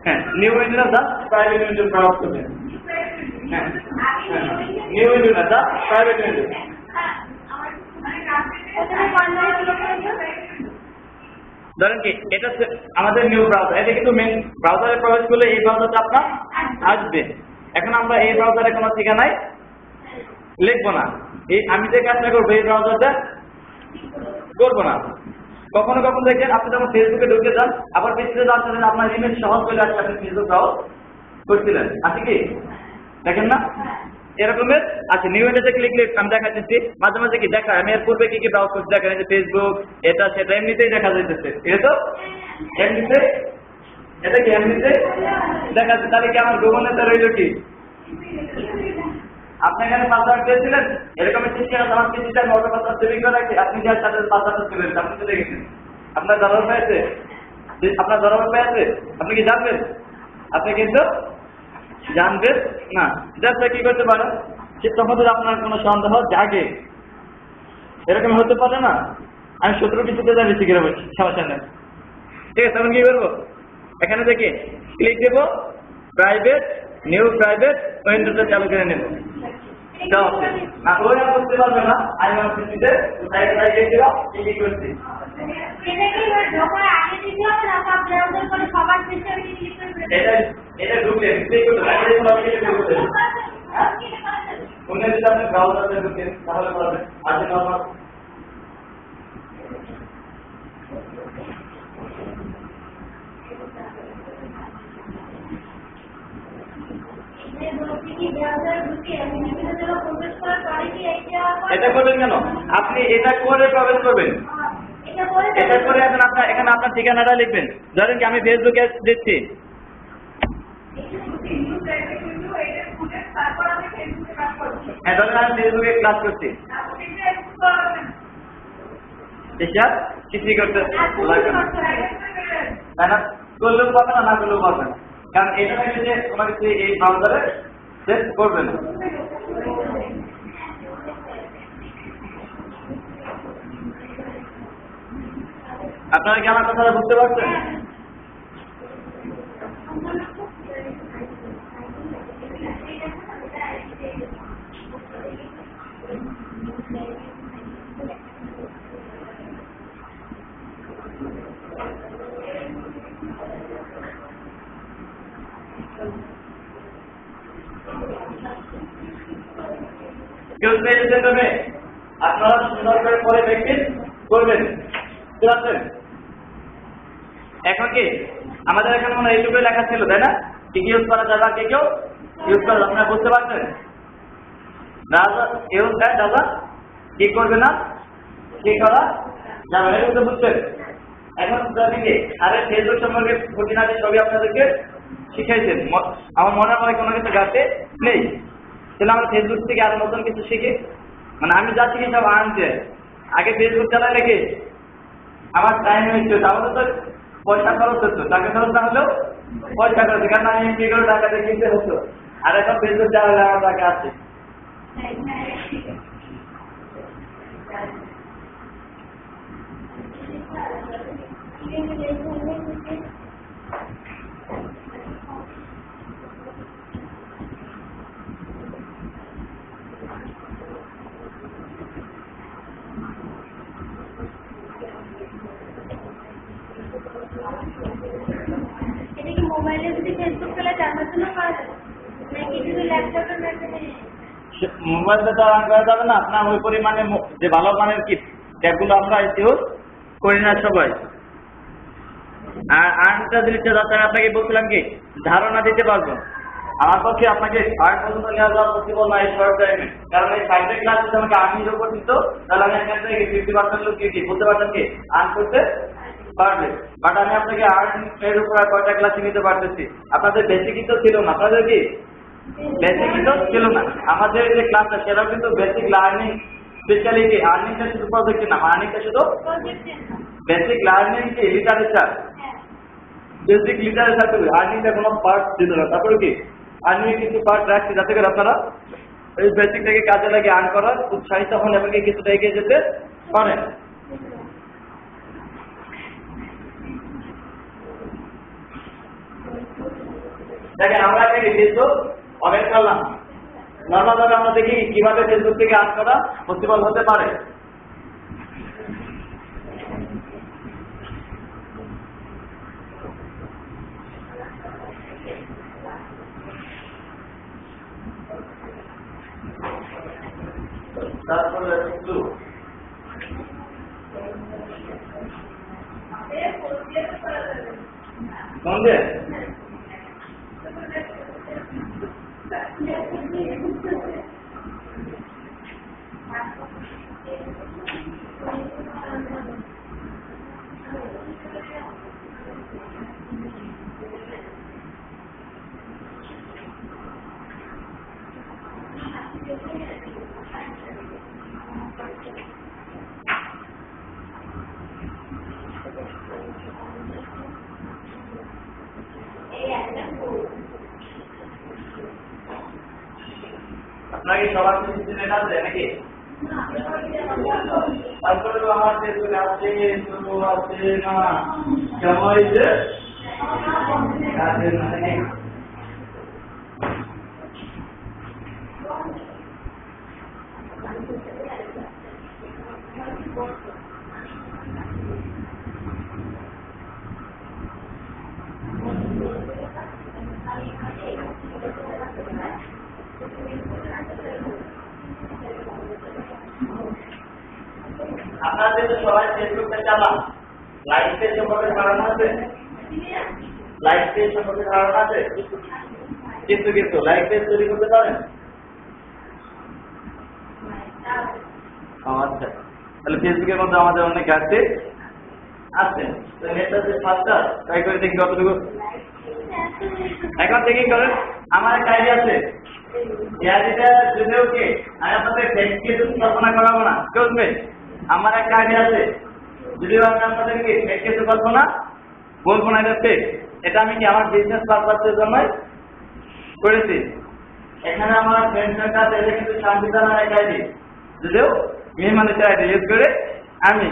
হ্যাঁ, নিউ উইন্ডো না, প্রাইভেট উইন্ডো ব্রাউজ করবেন। হ্যাঁ, নিউ উইন্ডো না, প্রাইভেট উইন্ডো। ধরেন কি এটা আমাদের নিউ ব্রাউজার, এটা কিন্তু মেন ব্রাউজারে প্রবেশ করলে এই ব্রাউজারটা আপনার আসবে। এখন আমরা এই ব্রাউজারে কোনো ঠিকানায় লিখবো না, এই আমি যে কাজটা করবো এই ব্রাউজারটা করবো না। কখনো কখনো দেখেন আপনি যখন ফেসবুকে ঢুকে যান, আবার পিছিয়ে যাচ্ছেন, আপনার ইমেজ সহজ করে আসলে আপনি ফেসবুক ব্রাউজ করছিলেন, আছে কি দেখেন না? এরকমের আছে। নিউ উইন্ডোতে ক্লিক আমি দেখাচ্ছি, মাঝে মাঝে কি দেখা আমি এর পূর্বে কি কি ব্রাউজ করছি দেখেন, যে ফেসবুক এটা সেটা এমনিতেই দেখা যাইতেছে, এটা তো এমনিতে এটা কি এমনিতে দেখাচ্ছে, তাহলে কি আমার গোপনীয়তা রইল কি? আপনি এখানে পাসওয়ার্ড দিয়েছিলেন, এরকম সিস্টেম আমার সিস্টেম অটো পাসওয়ার্ড সেভিং করা আছে, আপনি যে তাদের পাসওয়ার্ডটা চলে গেছে, আপনি তো দেখেছেন। আপনার ধরা পেয়েছে, আপনার ধরা পেয়েছে, আপনি কি জানবেন? আপনি কিন্তু জানবেন না। যাতে কি করতে পারেন, সে তখন যদি আপনার কোনো সন্দেহ জাগে, এরকম হতে পারে না, আমি 17 কিছুতে যাই বেশি করে বলছি, সমস্যা নেই। ঠিক আছে, তখন কি করবো, এখানে থেকে ক্লিক দেবো, প্রাইভেট, নিউ প্রাইভেট, উইন্ডোজটা চালু করে নেব। ওরা করতে পারবে না, আমি আমার পিসিতে কি করছি। এটা ঢুকলে ক্লিক করতে আপনি ব্রাউজারে ঢুকেন তাহলে পারবেন। আজকে নরমাল এটা করবেন কেন? আপনি এটা করে প্রবেশ করবেন, এটা করে এখন আপনার এখানে আপনার ঠিকানাটা লিখবেন। ধরেন কি আমি ফেসবুকে দিচ্ছি, হ্যাঁ ধরেন আমি ফেসবুকে ক্লাস করছি, কিছুই করতে লাগবে না, তাই না? করলেও পাবে না, না করলেও পাবে না, কারণ এটা থেকে যে তোমাকে এই ব্রাউজারে সেট করবে না। আপনারা কি আমার কথাটা বুঝতে পারছেন? কেউ পেয়েছেন তবে আপনারা সুন্দর করে পরে প্র্যাকটিস করবেন, বুঝতে পারছেন? এখন কি আমাদের এখানে মনে হয় এইটুকু লেখা ছিল, তাই না? কি কি ইউজ করা যাবে, কে কেউ ইউজ করা, আপনারা বুঝতে পারছেন? ইউজ দাদা কি করবে না, কি করা যাবে না, এগুলো বুঝছেন? এখন কি আরে ফেসবুক সম্পর্কে খুঁটিনাটি সবই আপনাদেরকে শিখাইছেন, আমার মনে হয় কোনো কিছু গাতে নেই। তাহলে আমরা ফেসবুক থেকে আরো নতুন কিছু শিখি, মানে আমি যা শিখি সব আনতে আগে ফেসবুক চালাই রেখে আমার টাইম হয়েছে, তাহলে তো পয়সা খরচ হতো, টাকা খরচ না হলেও পয়সা খরচ, কারণ আমি এমনি করে টাকাতে কিনতে হতো, আর এখন ফেসবুক চালালে আমার টাকা আছে। মোবাইলে যদি ফেসবুক চালায় জানার জন্য পাওয়া যাবে নাকি শুধু ল্যাপটপের মাধ্যমে? মোবাইলটা তো অন করা যাবে না, আপনার ওই পরিমাণে যে ভালো মানের কি ট্যাবগুলো আমরা ইউজ করি না সবাই। আর আরেকটা জিনিসটা যাতে আপনাকে বলছিলাম কি ধারণা দিতে পারবো, আমার পক্ষে আপনাকে আর্ট পর্যন্ত নেওয়া যাওয়া পসিবল না এই শর্ট টাইমে, কারণ এই সাইডের ক্লাস যদি আমাকে আর্নির উপর দিত তাহলে আমি এখান থেকে 50% লোক কি বলতে পারতাম কি আর্ন করতে পারবে, বাট আমি আপনাকে আর্ন এর উপর আর কয়টা ক্লাসে নিতে পারতেছি। আপনাদের বেসিকই তো ছিল না, আপনাদের কি বেসিকই তো ছিল না, আমাদের যে ক্লাসটা সেটাও কিন্তু বেসিক লার্নিং, স্পেশালিটি আর্নিংটা শুধু প্রজেক্টের না, আর্নিংটা শুধু বেসিক লার্নিং কি লিটারেচার, বেসিক লিটারেচার করবে, আর্নিংটা কোনো পার্ট দিত না। তারপরে কি আর্নিং কিছু পার্ট রাখছি যাতে করে আপনারা এই বেসিকটাকে কাজে লাগিয়ে আর্ন করার উৎসাহিত হন এবং কিছুটা এগিয়ে যেতে পারেন। দেখেন আমরা এখানে ফেসবুক অনেক করলাম, নর্মাল আমরা দেখি কিভাবে ফেসবুক থেকে আর্ন করা পসিবল হতে পারে। তারপরে সন্ধ্যে আপনার কি সবার কিছু নেট আছে নাকি? তারপরে তো আমার ফেসবুক আছে, তো আছে না, কেমন হয়েছে? আছে না নাকি? আপনাদের তো সবাই ফেসবুকটা চালান, লাইভ পেজ সম্পর্কে ধারণা আছে? লাইভ পেজ সম্পর্কে ধারণা আছে? কিন্তু লাইভ পেজ তৈরি করতে পারেন? আচ্ছা, তাহলে ফেসবুকের মধ্যে আমাদের অনেক আছে। তো নেটটা যে ফাস্টার ট্রাই করে দেখি কতটুকু। এখন থেকে করেন, আমার একটা আইডিয়া আছে। এই আইডিয়াটা যদি ওকে আমি আপনাদের ফেসকে কল্পনা করাবো না, চলবে? আমার একটা আইডিয়া আছে, যদিও আমি আপনাদেরকে ফেসকে কল্পনা বলবো না, এটা ফেক। এটা আমি কি আমার বিজনেস পারপাসের জন্য করেছি। এখানে আমার ফ্রেন্ড সার্কেল আছে, এটা কিন্তু সংবিধানের একটা আইডি, যদিও মেহমানের আইডি ইউজ করে আমি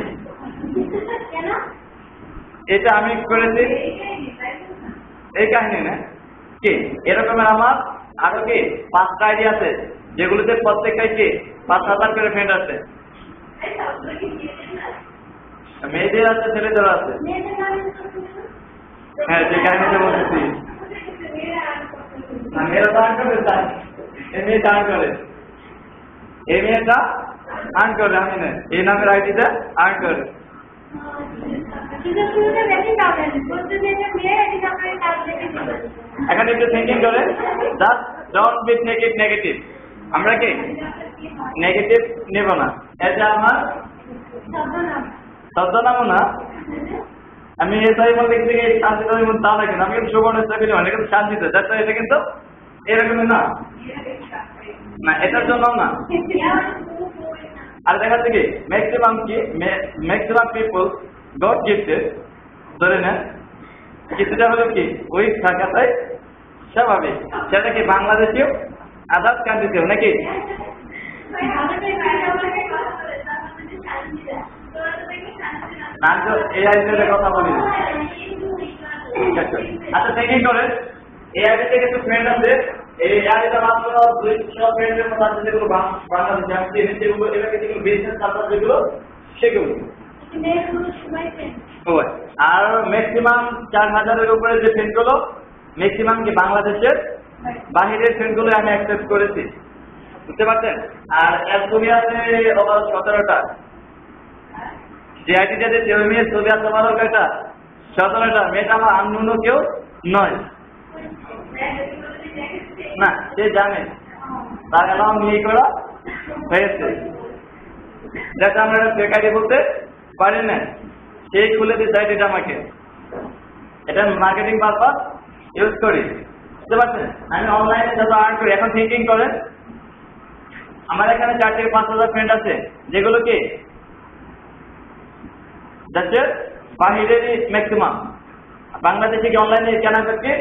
এটা আমি করেছি। এই কাহিনী না কি এরকমের আমার আরো কি 5টা আইডি আছে, যেগুলোতে প্রত্যেকটাই কি 5,000 করে ফ্রেন্ড আছে। মেয়েদের আছে, ছেলেদের আছে। হ্যাঁ, যে কাহিনীতে বলতেছি, মেয়েরা দান করে, এই মেয়েটা আর্ন করে, এই মেয়েটা আর্ন করে, আমি না এই নামের আইডিটা আর্ন করে। এখন একটু থিঙ্কিং করে, জাস্ট ডোন্ট বি নেগেটিভ। আমরা কি নেগেটিভ নেব না। এটা আমার ছদ্মনামও না, আমি এসআই বলতে গিয়ে শান্তি তা না, কিন্তু আমি কিন্তু সুবর্ণ এটা কিন্তু শান্তিতে, এটা কিন্তু এরকমই না, এটার জন্য না। আর দেখাচ্ছে কি ম্যাক্সিমাম পিপল গড গিফটেড, ধরে নেন কিছুটা হলো কি উইক থাকাটাই স্বাভাবিক। সেটা কি বাংলাদেশেও আদার্স কান্ট্রিতেও নাকি? এই আইডিয়ার কথা বলি। আচ্ছা, থিঙ্কিং করে এই আইডিতে কিছু ফ্রেন্ড আছে, এই আইডিটা মাত্র 200 ফ্রেন্ডের মতো আছে, যেগুলো বাংলাদেশে আমি চিনি, যেগুলো এলাকা যেগুলো বিজনেস পারপাস যেগুলো সেগুলো। আর ম্যাক্সিমাম 4000-এর উপরে যে ফ্রেন্ডগুলো ম্যাক্সিমাম কি বাংলাদেশের বাহিরের ফ্রেন্ডগুলো আমি অ্যাকসেপ্ট করেছি, বুঝতে পারছেন? আর এর ছবি আছে ওভার 17টা। যে আইডিটাতে যে মেয়ের ছবি আছে আমার ওটা 17টা। মেয়েটা আমার আনন্দ কেউ নয় না, সে জানে তার অ্যালাউ নিয়ে করা হয়েছে, যাতে আমরা এটা ফেক আইডি বলতে পারি না। সেই খুলে দিচ্ছে আইডিটা আমাকে, এটা মার্কেটিং পারপাস ইউজ করি, বুঝতে পারছেন? আমি অনলাইনে যত আর্ন করি। এখন থিঙ্কিং করেন, আমার এখানে 4 থেকে 5,000 ফ্রেন্ড আছে, যেগুলো কি যাচ্ছে বাহিরেরই ম্যাক্সিমাম। বাংলাদেশে কি অনলাইনে কেনাবেচা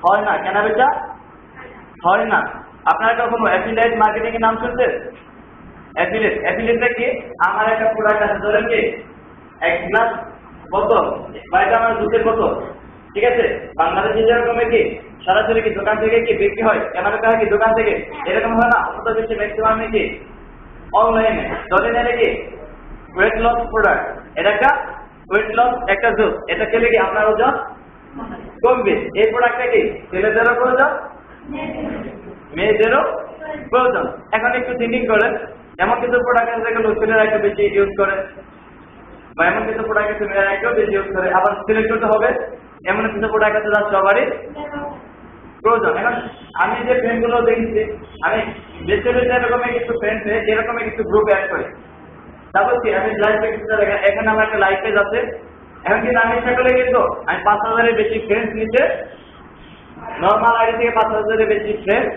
হয় না, কেনাবেচা হয় না। আপনারা কখনো অ্যাফিলিয়েট মার্কেটিং এর নাম শুনছেন? অ্যাফিলিয়েটটা কি? আমার একটা প্রোডাক্ট আছে, ধরেন কি 1 গ্লাস বোতল বা এটা আমার দুধের বোতল, ঠিক আছে? বাংলাদেশে যেরকম কি সরাসরি কি দোকান থেকে কি বিক্রি হয়, কেনাবেচা হয় কি দোকান থেকে, এরকম হয় না। অত বেশি ম্যাক্সিমাম কি অনলাইনে। ধরেন এটা কি ওয়েট লস প্রোডাক্ট, এটা একটা ওয়েট লস একটা জুস, এটা খেলে কি আপনার ওজন কমবে। এই প্রোডাক্টটা কি ছেলেদেরও প্রয়োজন, মেয়েদেরও প্রয়োজন। এখন একটু থিঙ্কিং করেন, এমন কিছু প্রোডাক্ট আছে যেগুলো ছেলেরা একটু বেশি ইউজ করে, বা এমন কিছু প্রোডাক্ট আছে মেয়েরা একটু বেশি ইউজ করে। আবার সিলেক্ট করতে হবে এমন কিছু প্রোডাক্ট আছে যা সবারই প্রয়োজন। এখন আমি যে ফ্রেন্ডগুলো দেখছি, আমি বেছে বেছে এরকমের কিছু ফ্রেন্ড এরকমের কিছু গ্রুপ অ্যাড করি। তারপর কি আমি লাইভ পেজ, এখানে আমার একটা লাইভ পেজ আছে। এখন কিন্তু আমি ইচ্ছা করলে কিন্তু আমি 5,000-এর বেশি ফ্রেন্ডস নিতে, নর্মাল আইডি থেকে 5,000-এর বেশি ফ্রেন্ড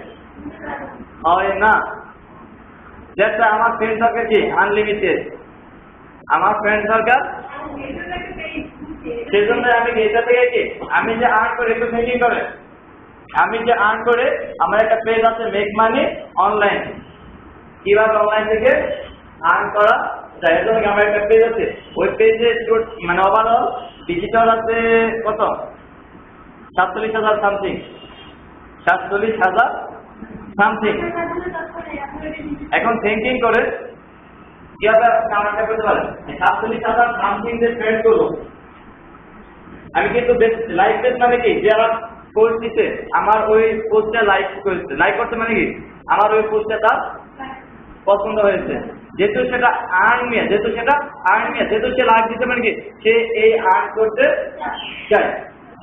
হয় না। যেটা আমার ফ্রেন্ড সার্কেল কি আনলিমিটেড, আমার ফ্রেন্ড সার্কেল, সেই জন্য আমি এটা থেকে কি আমি যে আর্ন করে একটু থিঙ্কিং করে, আমি যে আর্ন করে আমার একটা পেজ আছে মেক মানি অনলাইন, কিভাবে অনলাইন থেকে আর্ন করা যায়। এর জন্য আমার একটা পেজ আছে, ওই পেজে মানে ওভারঅল ডিজিটাল আছে কত 47,000 সামথিং, 47,000 সামথিং। এখন থিঙ্কিং করে কিভাবে কামাটা করতে পারেন 47,000 সামথিং যে ট্রেড করবো আমি কিন্তু লাইক পেজ মানে কি যারা পোস্ট দিতে আমার ওই পোস্টটা লাইক করেছে, লাইক করতে মানে কি আমার ওই পোস্টটা তার পছন্দ হয়েছে, যেহেতু সেটা আর্ন নিয়ে, যেহেতু সে লাইক দিতে মানে কি সে এই আর্ন করতে চায়।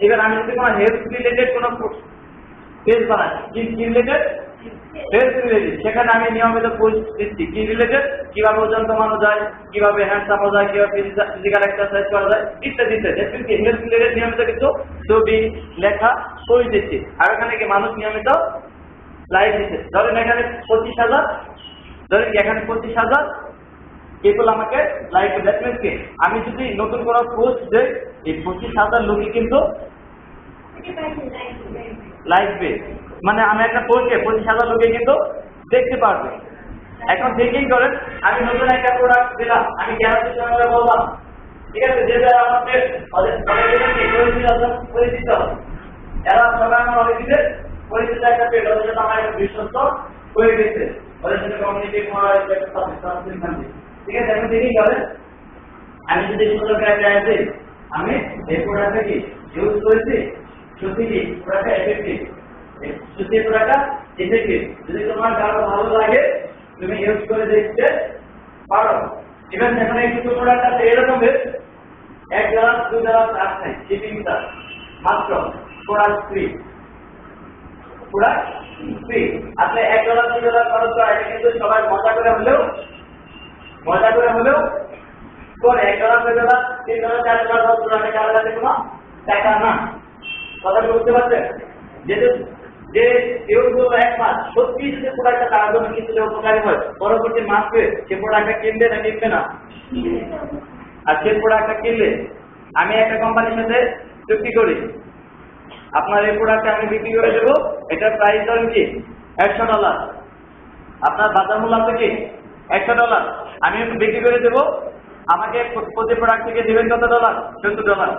এবার আমি যদি কোনো হেলথ রিলেটেড কোনো পেজ বানাই, কি রিলেটেড হেলথ রিলেটেড, সেখানে আমি নিয়মিত পোস্ট দিচ্ছি কি রিলেটেড, কিভাবে ওজন কমানো যায়, কিভাবে হ্যান্ডসাম হওয়া যায়, কিভাবে ফিজিক্যাল এক্সারসাইজ করা যায় ইত্যাদি ইত্যাদি। হেলথ রিলেটেড নিয়মিত কিন্তু ছবি লেখা বই দিচ্ছি, আর এখানে কি মানুষ নিয়মিত লাইক দিচ্ছে। ধরেন এখানে 25,000, ধরেন এখানে 25,000 পিপল আমাকে লাইক দ্যাট কি আমি যদি নতুন কোনো পোস্ট দেই এই 25,000 লোকই কিন্তু লাইক পেয়ে, মানে আমি একটা পোস্টে 25,000 লোকে কিন্তু দেখতে পারবে। এখন থিঙ্কিং করেন আমি নতুন একটা প্রোডাক্ট দিলাম, আমি গ্যারান্টি সহকারে বললাম, ঠিক আছে, যে যারা আমাকে পরিচিত এরা সবাই আমার অনেকে পরিচিত একটা পেড, ওদের সাথে আমার একটা বিশ্বস্ত হয়ে গেছে, ওদের সাথে কমিউনিকেট করা হয়েছে, ঠিক আছে। এখন থিঙ্কিং করেন আমি যদি সুন্দর একটা আছে আমি এই প্রোডাক্টটা কি ইউজ করেছি, সত্যি কি প্রোডাক্টটা এফেক্টিভ, সত্যি প্রোডাক্টটা এফেক্টিভ, যদি তোমার কারো ভালো লাগে তুমি ইউজ করে দেখতে পারো। ইভেন এখানে কিছু প্রোডাক্ট আছে এরকম $1 $2 চার্জ নাই, শিপিং চার্জ মাত্র, প্রোডাক্ট ফ্রি, প্রোডাক্ট ফ্রি। আপনি $1 $2 খরচ করা এটা কিন্তু সবাই মজা করে হলেও করে $1 $2 $3 $4 $10 কারো কাছে কোনো টাকা না। কথা বুঝতে পারছেন? যে ইউজগুলো 1 মাস সত্যি যদি প্রোডাক্টটা তার জন্য কিছু উপকারী হয়, পরবর্তী মাসে সে প্রোডাক্টটা কিনবে না কিনবে না, আর সেই প্রোডাক্টটা কিনলে আমি একটা কোম্পানির সাথে চুক্তি করি, আপনার এই প্রোডাক্টটা আমি বিক্রি করে দেবো, এটার প্রাইস ধরেন কি $100, আপনার বাজার মূল্য আছে কি $100, আমি বিক্রি করে দেবো, আমাকে প্রতি প্রোডাক্ট থেকে দেবেন কত $? $14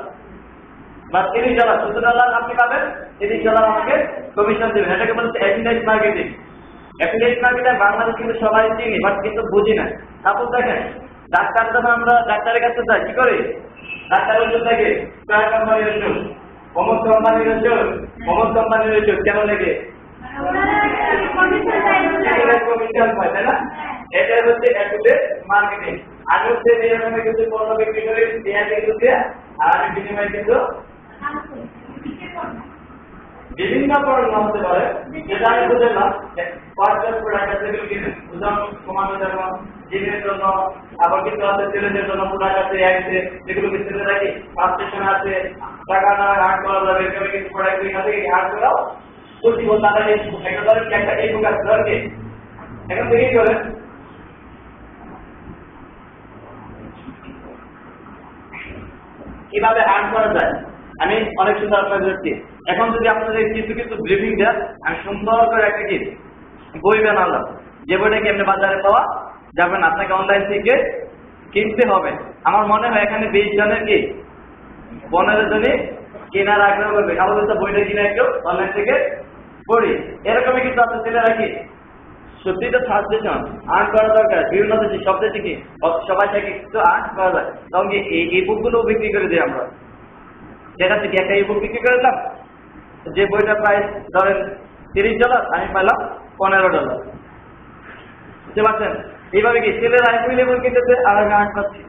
বা $30, $14 আপনি পাবেন, $30 আমাকে কমিশন দেবেন। এটাকে বলছে affiliate marketing. Affiliate marketing Bangladesh কিন্তু সবাই চিনি বাট কিন্তু বুঝি না। সাপোজ দেখেন ডাক্তার যখন আমরা ডাক্তারের কাছে যাই কি করি, ডাক্তার ওষুধ থাকে প্রায় কোম্পানির ওষুধ, অমুক কোম্পানির ওষুধ, অমুক কোম্পানির ওষুধ কেন লেগে কমিশন হয়, তাই না? এটা হচ্ছে অ্যাফিলিয়েট মার্কেটিং। আমি হচ্ছে কিছু পণ্য বিক্রি করে কিন্তু আর আমি বিনিময়ে কিন্তু বিভিন্ন পণ্য হতে পারে, যেটা আমি বুঝলাম ওয়াটার প্রোডাক্ট যেগুলো কিনে ওজন কমানোর জন্য, জিমের জন্য, আবার কিছু আছে ছেলেদের জন্য প্রোডাক্ট আছে, যেগুলো ছেলে রাখি পাবলিকেশন আছে, টাকা না আর্ট করা যাবে, এভাবে কিছু প্রোডাক্ট আছে আর্ট করাও বুঝি বল তাদের একটা ধরেন একটা এই প্রকার ধরকে এখন দেখেই করেন কিভাবে আর্ন করা যায়। আমি অনেক সুন্দর আপনাদের দিচ্ছি। এখন যদি আপনাদের কিছু কিছু ব্রিফিং দেন, আমি সুন্দর করে একটা কি বই বানালাম, যে বইটা কি আপনি বাজারে পাওয়া যাবে না, আপনাকে অনলাইন থেকে কিনতে হবে। আমার মনে হয় এখানে 20 জনের কি 15 জনই কেনার আগ্রহ করবে, আমাদের তো বইটা কিনে একটু অনলাইন থেকে পড়ি। এরকমই কিন্তু আপনার ছেলেরা কি সত্যি তো সাজেশন আর্ন করা দরকার, বিভিন্ন দেশে সব দেশে কি সবাই থেকে কিছু আর্ন করা যায়, তখন এই বুকগুলো বিক্রি করে দিই আমরা। যেটা থেকে একটা ই বুক বিক্রি করে দিলাম, যে বইটার প্রাইস ধরেন $30, আমি পাইলাম $15, বুঝতে পারছেন? এইভাবে কি ছেলেরা অ্যাভেলেবল কিনতেছে আর আমি আর্ন পাচ্ছি।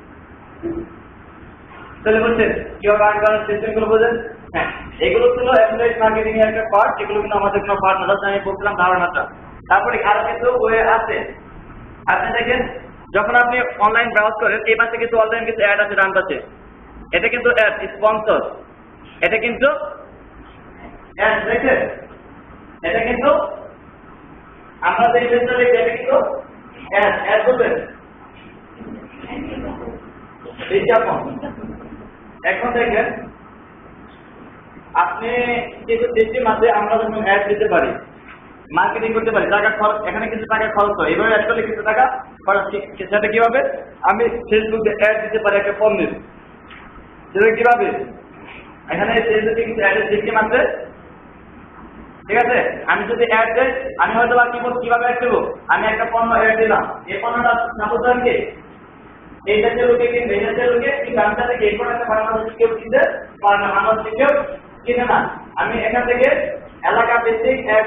তাহলে বলছেন কিভাবে আর্ন করার সিস্টেমগুলো বোঝেন? হ্যাঁ, এগুলো ছিল অ্যাফিলিয়েট মার্কেটিং এর একটা পার্ট, এগুলো কিন্তু আমাদের কোনো পার্ট না, আমি বলছিলাম ধারণাটা। তারপরে আরো কিছু ওয়ে আছে, আপনি দেখেন যখন আপনি অনলাইন ব্রাউজ করেন এই পাশে কিছু অনলাইন কিছু অ্যাড আছে ডান পাশে, এটা কিন্তু অ্যাড স্পন্সর, এটা কিন্তু অ্যাড, দেখেন এটা কিন্তু আমরা যে ইভেন্টটা দেখি এটা কিন্তু অ্যাড করবেন বিজ্ঞাপন। এখন দেখেন আপনি কিন্তু সিস্টেম আছে, আমরা যখন অ্যাড দিতে পারি, মার্কেটিং করতে পারি, টাকা খরচ, এখানে কিছু টাকা খরচ হয়, এভাবে অ্যাড করলে কিছু টাকা খরচ। সেটা কিভাবে? আমি ফেসবুকে অ্যাড দিতে পারি একটা পণ্যের, সেটা কিভাবে? এখানে ফেসবুকে কিছু অ্যাডের সিস্টেম আছে, ঠিক আছে? আমি যদি অ্যাড দেই, আমি হয়তো বা কিভাবে অ্যাড দেবো, আমি একটা পণ্য অ্যাড দিলাম, এই পণ্যটা সাপোজ ধরকে এই দেশের লোকে কিনবে, এই দেশের লোকে কিন্তু আমি তাদেরকে এই প্রোডাক্টটা বাংলাদেশে কেউ কিনতে পারে না, বাংলাদেশে কেউ কিনে না। আমি এখান থেকে এলাকা ভিত্তিক অ্যাড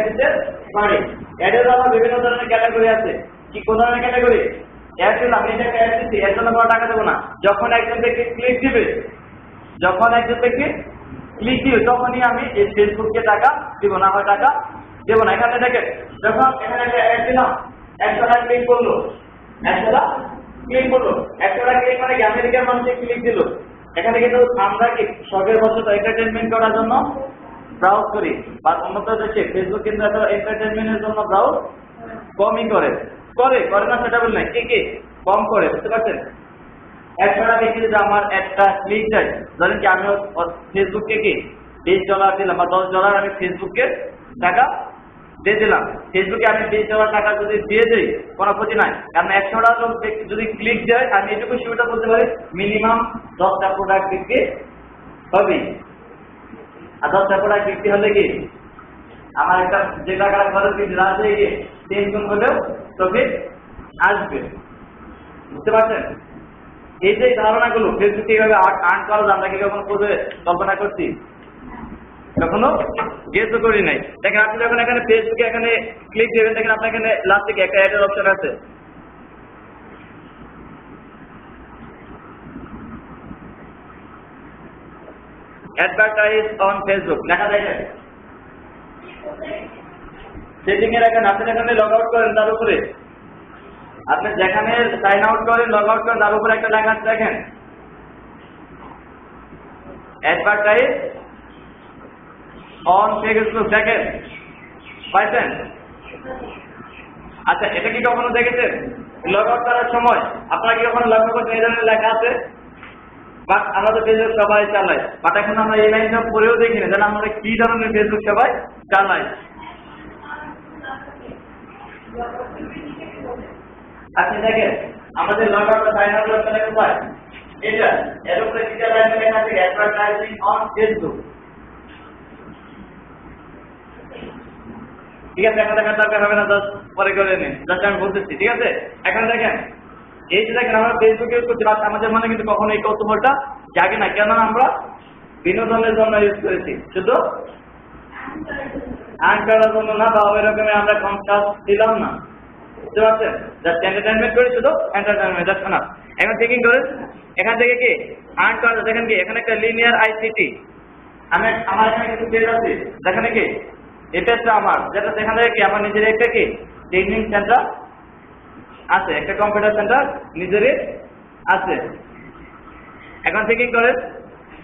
দিতে পারি। অ্যাডের আমার বিভিন্ন ধরনের ক্যাটাগরি আছে। কি কোন ধরনের ক্যাটাগরি? অ্যাড দিলাম, এটা অ্যাড দিচ্ছি, এর জন্য কোনো টাকা দেবো না। যখন একজন ব্যক্তি ক্লিক দিবে, তখনই আমি এই ফেসবুককে টাকা দিব, না হয় টাকা দেবো না। এখানে দেখেন, যখন এখানে একটা অ্যাড দিলাম, 100 টাকা ক্লিক করলো, 100 টাকা ক্লিক মানে কি আমেরিকার মানুষে ক্লিক দিল। এখানে কিন্তু আমরা কি শখের বশত এন্টারটেনমেন্ট করার জন্য ব্রাউজ করি, বা উন্নত দেশে ফেসবুক কিন্তু এত এন্টারটেনমেন্টের জন্য ব্রাউজ কমই করে না, সেটা বল না, কি কম করে, বুঝতে পারছেন? 100 টাকা দেখি যদি আমার একটা ক্লিক যায়, ধরেন কি আমি ফেসবুককে কি $20 দিলাম বা $10 আমি ফেসবুককে টাকা দিয়ে দিলাম। ফেসবুকে আমি $20 টাকা যদি দিয়ে দিই, কোনো ক্ষতি নাই, কারণ 100 টাকা লোক যদি ক্লিক দেয়, আমি এটুকু সুবিধা বলতে পারি মিনিমাম 10টা প্রোডাক্ট বিক্রি হবে। আর 10টা প্রোডাক্ট বিক্রি হলে কি আমার একটা যে টাকাটা খরচ দিতে আছে, 3 গুণ হলেও প্রফিট আসবে, বুঝতে পারছেন? এই যে ধারণাগুলো ফেসবুকে এইভাবে আর্ন করা যায়, আমরা কি কখনো কল্পনা করছি? কখনো গেসও করি নাই। দেখেন আপনি যখন এখানে ফেসবুকে এখানে ক্লিক দেবেন, দেখেন আপনার এখানে লাস্ট থেকে একটা অ্যাডের অপশন আছে। অ্যাডভার্টাইজ অন ফেসবুক লেখা যায়, সেটিং এর এখানে আপনি এখানে লগ আউট করেন, তার উপরে আপনি যেখানে সাইন আউট করেন, লগ আউট করেন, তার উপরে একটা লেখা আছে, দেখেন অ্যাডভার্টাইজ অন ফেসবুক, দেখেন পাইছেন? আচ্ছা, এটা কি কখনো দেখেছেন লগ আউট করার সময়? আপনারা কি কখনো লক্ষ্য করছেন এই ধরনের লেখা আছে? বাট আমরা তো ফেসবুক সবাই চালাই, বাট এখন আমরা এই লাইনটা পড়েও দেখি না, যেন আমরা কি ধরনের ফেসবুক সবাই চালাই। আপনি দেখেন আমাদের লগ আউট সাইন আউট করতে লাগে কোথায়? এটা এর উপরে দ্বিতীয় লাইনে লেখা আছে অ্যাডভার্টাইজিং অন ফেসবুক, ঠিক আছে? এখন দেখার দরকার হবে না, পরে করে নিন, জাস্ট আমি বলতেছি, ঠিক আছে? এখন দেখেন এই যে দেখেন আমরা ফেসবুক ইউজ করছি, আমাদের মনে কিন্তু কখনো এই কৌতূহলটা জাগে না, কেন? আমরা বিনোদনের জন্য ইউজ করেছি, শুধু আর্ন করার জন্য না, বা ওই রকমের আমরা কনসাস দিলাম না, বুঝতে পারছেন? জাস্ট এন্টারটেনমেন্ট করি, শুধু এন্টারটেনমেন্ট, জাস্ট না। এখন থিঙ্কিং করেন, এখান থেকে কি আর্ন করা, দেখেন কি এখানে একটা লিনিয়ার আইসিটি, আমার এখানে কিছু পেজ আছে, যেখানে কি এটা হচ্ছে আমার, যেটা সেখান থেকে কি আমার নিজের একটা কি ট্রেনিং সেন্টার আছে, একটা কম্পিউটার সেন্টার নিজেরই আছে। এখন থিঙ্কিং করেন,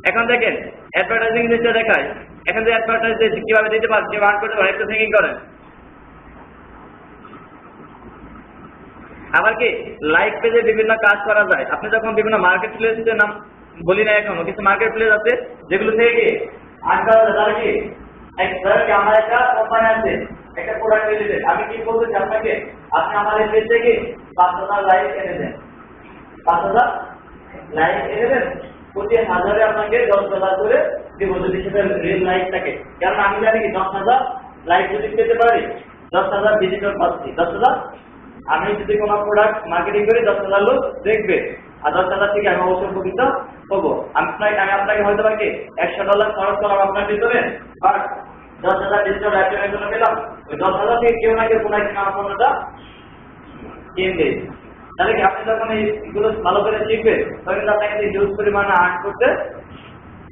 এখন দেখেন অ্যাডভার্টাইজিং যেটা দেখায়, এখান থেকে অ্যাডভার্টাইজ কিভাবে দিতে পারে, কিভাবে আর্ন করতে পারে, একটু থিঙ্কিং করেন। আবার কি লাইক পেজে বিভিন্ন কাজ করা যায়। আপনি যখন বিভিন্ন মার্কেট প্লেসের নাম বলি না, এখনো কিছু মার্কেট প্লেস আছে যেগুলো থেকে কি আর্ন করা যায়। তারা কি আমার একটা কোম্পানি আছে, একটা প্রোডাক্ট রিলেটেড, আমি কি বলতেছি আপনাকে, আপনি আমার এই পেজ থেকে 5000 লাইক এনে দেন, 5000 লাইক এনে দেন, প্রতি 1000-এ আপনাকে $10 করে দিব, যদি সেটা রিয়েল লাইক থাকে। কারণ আমি জানি কি 10,000 লাইক যদি পেতে পারি, 10,000 ভিজিটর পাচ্ছি, 10,000 আমি যদি কোনো প্রোডাক্ট মার্কেটিং করি 10,000 লোক দেখবে, আর 10,000 থেকে আমি অবশ্যই উপকৃত হবো। আমি আপনাকে হয়তো কি $100 খরচ করলাম আপনার ভিতরে, বাট 10,000 ডিজিটাল অ্যাপের জন্য পেলাম, ওই 10,000 থেকে কেউ না কেউ কোনো একদিন আমার পণ্যটা কিনবে। তাহলে কি আপনি যখন এইগুলো ভালো করে শিখবে, তখন কিন্তু আপনাকে হিউজ পরিমাণে আর্ন করতে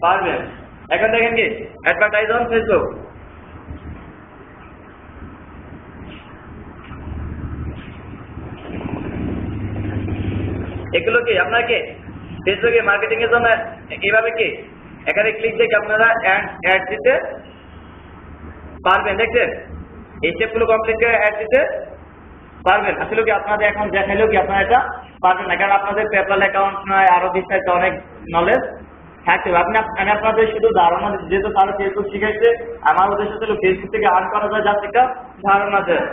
পারবেন। এখন দেখেন কি অ্যাডভার্টাইজ অন ফেসবুক, এগুলো কি আপনাকে ফেসবুকে মার্কেটিং এর জন্য এইভাবে কি এখানে ক্লিক দিয়ে আপনারা অ্যাড দিতে পারবেন। দেখছেন এই স্টেপগুলো কমপ্লিট করে অ্যাড দিতে পারবেন। আসলে কি আপনাদের এখন দেখাইলেও কি আপনারা এটা পারবেন না, কারণ আপনাদের পেপ্যাল অ্যাকাউন্ট নয় আরো বিস্তারিত অনেক নলেজ থাকতে হবে। আমি আপনাদের শুধু ধারণা দিচ্ছি, যেহেতু তারা ফেসবুক শিখাইছে, আমার উদ্দেশ্য ছিল ফেসবুক থেকে আর্ন করা যায় যার একটা ধারণা দেয়।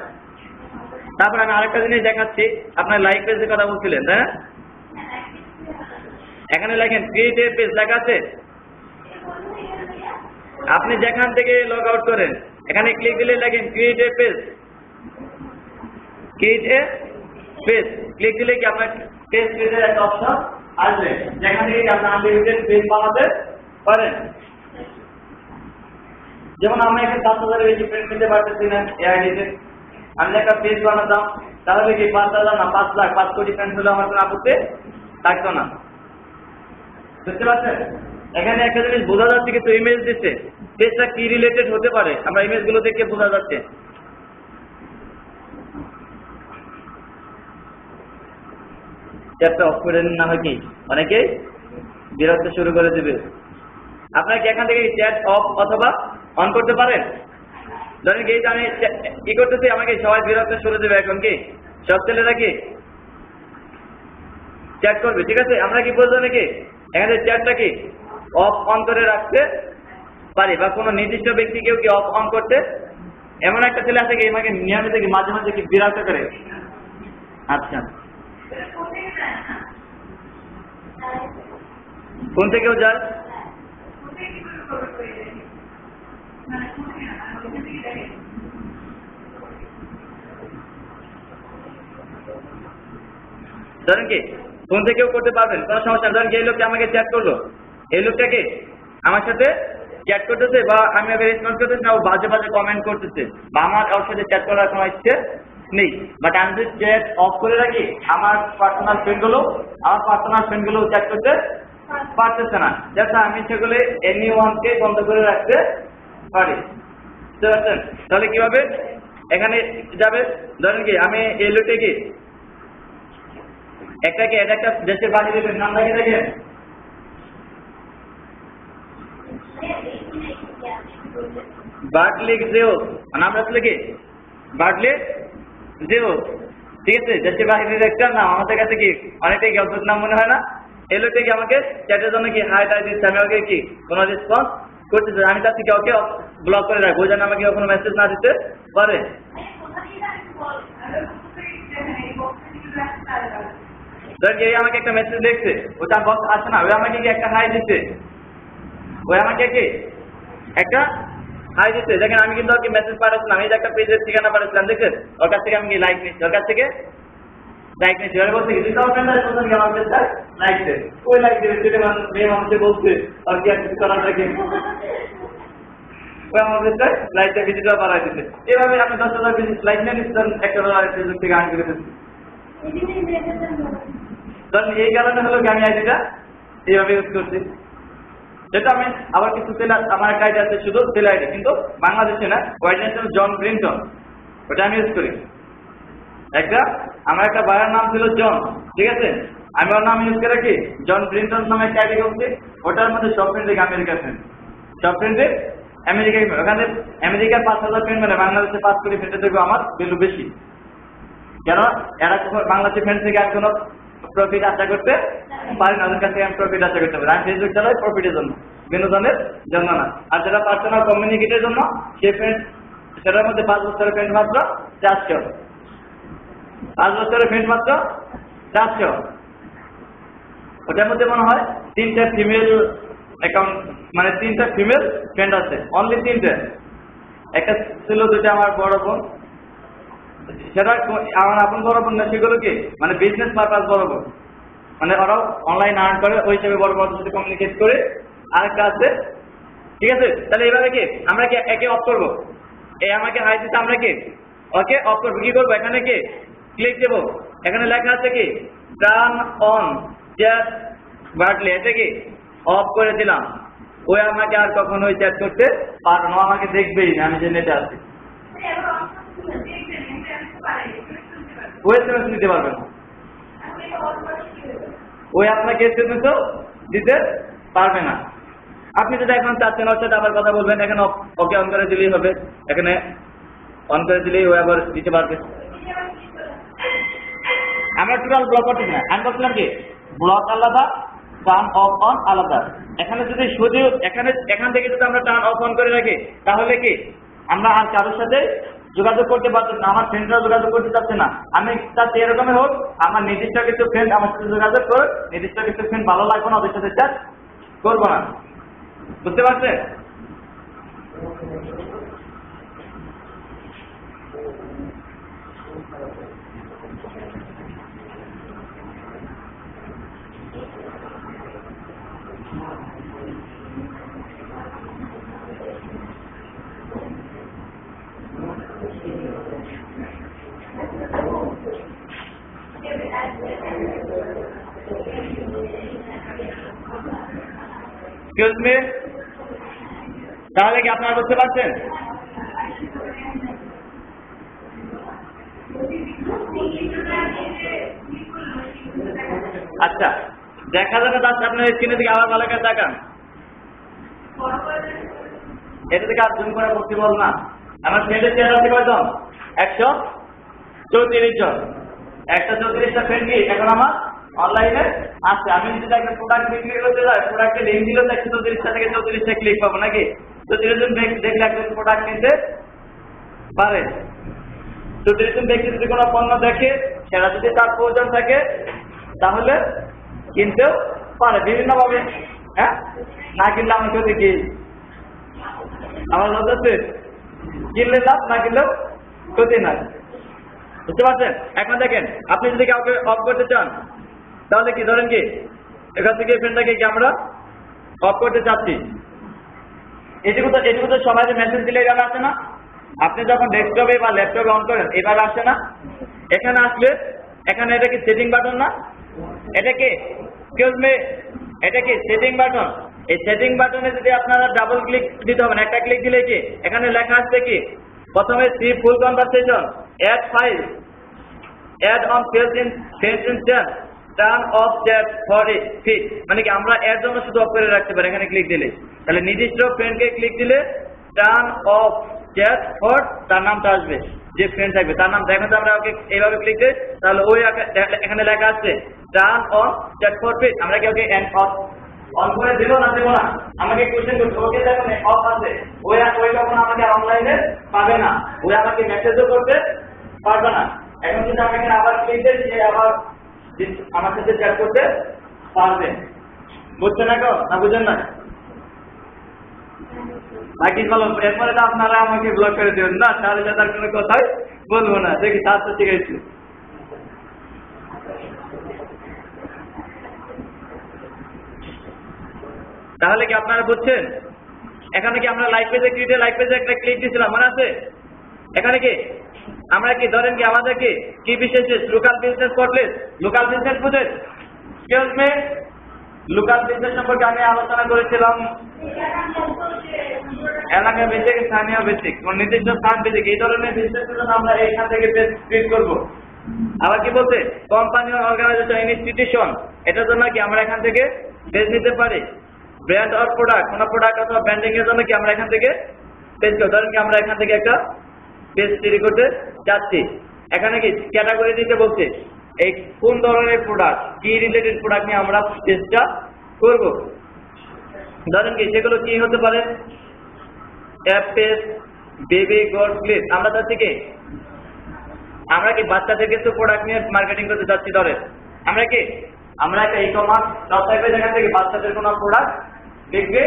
তারপর আমি আরেকটা জিনিস দেখাচ্ছি, আপনার লাইক পেজের কথা বলছিলেন, হ্যাঁ এখানে লেখেন ক্রিয়েট এ পেজ লেখা আছে। আপনি যেখান থেকে লগ আউট করেন এখানে ক্লিক দিলে লেখেন create a page, create a page click দিলে কি আপনার পেজ ক্রিয়েটের একটা অপশন আসবে, যেখান থেকে আপনি আনলিমিটেড পেজ বানাতে পারেন। যেমন আমরা এখানে 7,000 বেশি ফ্রেন্ড নিতে পারতেছি না এআইডিতে। আমি একটা পেজ বানাতাম তাহলে কি 5,000 না 5 লাখ 5 কোটি ফ্রেন্ড হলে আমার কোনো আপত্তি থাকতো না। বুঝতে পারছেন? এখানে একটা জিনিস বোঝা যাচ্ছে কিন্তু ইমেজ দিচ্ছে, পেজটা কি রিলেটেড হতে পারে আমরা ইমেজ গুলো দেখে বোঝা যাচ্ছে। চ্যাটটা অফ করে না হয় কি অনেকে বিরক্ত শুরু করে দেবে। আপনারা কি এখান থেকে চ্যাট অফ অথবা অন করতে পারেন? ধরেন কি আমি কি করতেছি, আমাকে সবাই বিরক্ত শুরু দেবে, এখন কি সব ছেলেরা কি চ্যাট করবে, ঠিক আছে? আমরা কি বলবো নাকি এখানে চ্যাটটা কি অফ অন করে রাখতে পারি, বা কোনো নির্দিষ্ট ব্যক্তিকেও কি অফ অন করতে। এমন একটা ছেলে আছে কি আমাকে নিয়মিত কি মাঝে মাঝে কি বিরক্ত করে। আচ্ছা, ফোন থেকেও যায়? ধরেন কি ফোন থেকেও করতে পারবেন, কোনো সমস্যা। ধরেন কি এই লোকটা আমাকে চ্যাট করলো, এই লোকটাকে আমার সাথে চ্যাট করতেছে বা আমি ওকে রেসপন্স করতেছি না, ও বাজে বাজে কমেন্ট করতেছে, বা আমার ওর সাথে চ্যাট করার কোনো ইচ্ছে নেই। বাট আমি যদি চ্যাট অফ করে রাখি আমার পার্সোনাল ফ্রেন্ডগুলো চ্যাট করতে পারতেছে না, যাতে আমি সেগুলো এনিওয়ানকে বন্ধ করে রাখতে পারি। বুঝতে পারছেন? তাহলে কিভাবে এখানে যাবে, ধরেন কি আমি এই লোকটাকে একটা দেশের বাড়ি দেবেন, নাম লাগিয়ে দেখেন বার্টলি জেও, নাম রাখলে কি বার্টলি জেও, ঠিক আছে? দেশের বাহিরের একটা নাম, আমাদের কাছে কি অনেকটাই গল্পের নাম মনে হয় না? এই লোকটা কি আমাকে চ্যাটের জন্য কি হাই টাই দিচ্ছে, আমি ওকে কি কোনো রেসপন্স করতেছে, আমি তার থেকে ওকে ব্লক করে রাখবো যেন আমাকে কোনো মেসেজ না দিতে পারে। এই আমাকে একটা মেসেজ দেখছে, ওটা বক্স আসে না, ওই আমাকে কি একটা হাই দিচ্ছে, ওই আমাকে কি একটা হাই দিচ্ছে। দেখেন আমি কিন্তু ওকে মেসেজ পাঠাচ্ছিলাম, এই যে একটা পেজের ঠিকানা পাঠাচ্ছিলাম, দেখছেন? ওর কাছ থেকে আমি কি লাইক নিচ্ছি, ওর কাছ থেকে লাইক নিচ্ছি। ওরা বলছে কি তুই তো আমার পেজটা লাইক দে, ওই লাইক দেবে সেটা মেয়ে মানুষে বলছে আর কি আর কিছু করার থাকে, ওই আমার পেজটা লাইকটা ভিজিটর বাড়াই দিচ্ছে। এভাবে আপনি 10,000 ভিজিট লাইক নিয়ে নিচ্ছেন, একটা ফেসবুক থেকে আর্ন করে দিচ্ছি। এই কারণে হলো কি আমি আইডিটা এইভাবে ইউজ করছি। যেটা আমি আবার কিছু ছেলে, আমার একটা আইডি আছে শুধু ছেলে আইডি, কিন্তু বাংলাদেশে না, হোয়াইট ন্যাশনাল জন ব্রিন্টন, ওটা আমি ইউজ করি। আমার একটা ভাইয়ের নাম ছিল জন, ঠিক আছে? আমি ওর নাম ইউজ করে রাখি জন ব্রিন্টন নামে একটা আইডি করছি। ওটার মধ্যে সব ফ্রেন্ড থেকে আমেরিকার ফ্রেন্ড, সব ফ্রেন্ডে আমেরিকায়, ওখানে আমেরিকার 5,000 ফ্রেন্ড মানে বাংলাদেশে 5 কোটি ফ্রেন্ডের থেকে আমার ভ্যালু বেশি। কেন এরা বাংলাদেশের ফ্রেন্ড থেকে আমি কোনো প্রফিট আশা করতে পারি না, ওদের কাছ থেকে আমি প্রফিট আশা করতে পারি। আমি ফেসবুক চালাই প্রফিটের জন্য, বিনোদনের জন্য না। আর যারা পার্সোনাল কমিউনিকেটের জন্য, সেই ফ্রেন্ড সেটার মধ্যে 5 বছরের ফ্রেন্ড মাত্র 400, 5 বছরের ফ্রেন্ড মাত্র 400। ওটার মধ্যে মনে হয় 3টা ফিমেল অ্যাকাউন্ট, মানে 3টা ফিমেল ফ্রেন্ড আছে, অনলি 3টে। একটা ছিল 2টা আমার বড় বোন, সেটা আমার আপন বড় বোন না, সেগুলো কি মানে বিজনেস পারপাস বড় বোন, মানে ওরাও অনলাইন আর্ন করে, ওই হিসেবে বড় বড় সাথে কমিউনিকেট করে। আরেকটা আছে, ঠিক আছে? তাহলে এভাবে কি আমরা কি একে অফ করবো, এই আমাকে হাই দিতে আমরা কি ওকে অফ করবো। কি করবো, এখানে কি ক্লিক দেবো, এখানে লেখা আছে কি টার্ন অন চ্যাট বার্টলি, এটা কি অফ করে দিলাম। ওই আমাকে আর কখনো ওই চ্যাট করতে পারবো না, আমাকে দেখবেই না আমি যে নেটে আছি। ওই এসএমএস নিতে পারবে না, ওই আপনাকে এসএমএস দিতে পারবে না। আপনি যদি এখন চাচ্ছেন ওর সাথে আবার কথা বলবেন, এখানে ওকে অন করে দিলেই হবে। এখানে অন করে দিলেই ও আবার দিতে পারবে। আমরা টোটাল ব্লক করতেছি না, আমি বলছিলাম কি ব্লক আলাদা, টার্ন অফ অন আলাদা। এখানে যদি শুধু এখান থেকে যদি আমরা টার্ন অফ অন করে রাখি তাহলে কি আমরা আর কারোর সাথে যোগাযোগ করতে পারছি না, আমার ফ্রেন্ডরা যোগাযোগ করতে চাচ্ছে না। আমি চাচ্ছি এরকমই হোক, আমার নির্দিষ্ট কিছু ফ্রেন্ড আমার সাথে যোগাযোগ করে, নির্দিষ্ট কিছু ফ্রেন্ড ভালো লাগবে না, ওদের সাথে চ্যাট করবো না। বুঝতে পারছেন? এক্সকিউজ মি, তাহলে কি আপনারা বুঝতে পারছেন? আচ্ছা, দেখা যাবে তাহলে আপনার স্ক্রিনের দিকে আবার ভালো করে তাকান। এটা থেকে আর জুম করা পসিবল না। আমার ফ্রেন্ডের চেহারা আছে কয়জন? 134 জন। 134টা ফ্রেন্ড কি এখন আমার অনলাইনে আছে। আমি যদি একটা প্রোডাক্ট বিক্রি করতে যাই, প্রোডাক্টের লিঙ্ক দিলেও 134টা থেকে 34টা ক্লিক পাবো নাকি? 34 জন দেখলে একজন প্রোডাক্ট কিনতে পারে। 34 জন ব্যক্তি যদি কোনো পণ্য দেখে, সেটা যদি তার প্রয়োজন থাকে তাহলে কিনতেও পারে বিভিন্নভাবে। হ্যাঁ, না কিনলে আমি কেউ দেখি আমার হচ্ছে কিনলে লাভ, না কিনলেও ক্ষতি নাই। বুঝতে পারছেন? এখন দেখেন, আপনি যদি কাউকে অফ করতে চান তাহলে কি ধরেন কি এখান থেকে ফ্রেন্ডটাকে কি আমরা অফ করতে চাচ্ছি, এটুকু তো সবাই মেসেজ দিলে এভাবে আসে না? আপনি যখন ডেস্কটপে বা ল্যাপটপে অন করেন এভাবে আসে না? এখানে আসলে এখানে এটা কি সেটিং বাটন না? এটা কি এক্সকিউজ মি, এটা কি সেটিং বাটন? এই সেটিং বাটনে যদি আপনারা ডাবল ক্লিক দিতে হবে, একটা ক্লিক দিলে কি এখানে লেখা আসছে কি প্রথমে see full conversation, add file, add on face in chat, turn off chat for a fit. মানে কি আমরা এর জন্য শুধু অফ করে রাখতে পারি এখানে ক্লিক দিলে। তাহলে নির্দিষ্ট ফ্রেন্ডকে ক্লিক দিলে টার্ন অফ চ্যাট ফর তার নামটা আসবে, যে ফ্রেন্ড থাকবে তার নাম। এখন আমরা ওকে এইভাবে ক্লিক দিই তাহলে ওই এখানে লেখা আসছে turn on chat for fit. আমরা কি ওকে এন্ড অফ অন করে দেবো না দেবো না? আমাকে কোশ্চেন করছে, ওকে দেখুন অফ আছে, ওই কখন আমাকে অনলাইনে পাবে না, ওই আমাকে মেসেজও করতে পারবে না। এখন যদি আমি এখানে আবার ক্লিক দিই, সে আবার আমার সাথে চ্যাট করতে পারবে। বুঝছেন না কেউ? না বুঝেন না? বাকি বলো, এরপরে তো আপনারা আমাকে ব্লক করে দেবেন না, তাহলে তার কোনো কথাই বলবো না। দেখি তার তো ঠিক আছে। তাহলে কি আপনারা বুঝছেন? এখানে কি আমরা লাইভ পেজে একটা ক্লিক দিয়েছিলাম, মনে আছে? এখানে কি আমরা কি ধরেন কি আমাদের কি বিশেষ লোকাল বিজনেস করলে লোকাল বিজনেস বুঝেন? এক্সকিউজ মি, লোকাল বিজনেস সম্পর্কে আমি আলোচনা করেছিলাম এলাকা ভিত্তিক, স্থানীয় ভিত্তিক, নির্দিষ্ট স্থান ভিত্তিক। এই ধরনের বিজনেসের জন্য আমরা এখান থেকে পেজ ক্রিয়েট করবো। আবার কি বলতে কোম্পানি, অর্গানাইজেশন, ইনস্টিটিউশন, এটার জন্য কি আমরা এখান থেকে পেজ নিতে পারি। ব্র্যান্ড অর প্রোডাক্ট, কোনো প্রোডাক্ট অথবা ব্র্যান্ডিং এর জন্য কি আমরা এখান থেকে পেজ করব। ধরেন কি আমরা এখান থেকে একটা পেজ তৈরি করতে যাচ্ছি, এখানে কি ক্যাটাগরি দিতে বলছে, এই কোন ধরনের প্রোডাক্ট, কি রিলেটেড প্রোডাক্ট নিয়ে আমরা পেজটা করব। ধরেন কি সেগুলো কি হতে পারে, app page, baby god place. আমরা চাচ্ছি কি আমরা কি বাচ্চাদের কিছু প্রোডাক্ট নিয়ে মার্কেটিং করতে চাচ্ছি। ধরেন আমরা একটা ই-কমার্স ওয়েবসাইটে যেখান থেকে বাচ্চাদের কোনো প্রোডাক্ট বিক্রি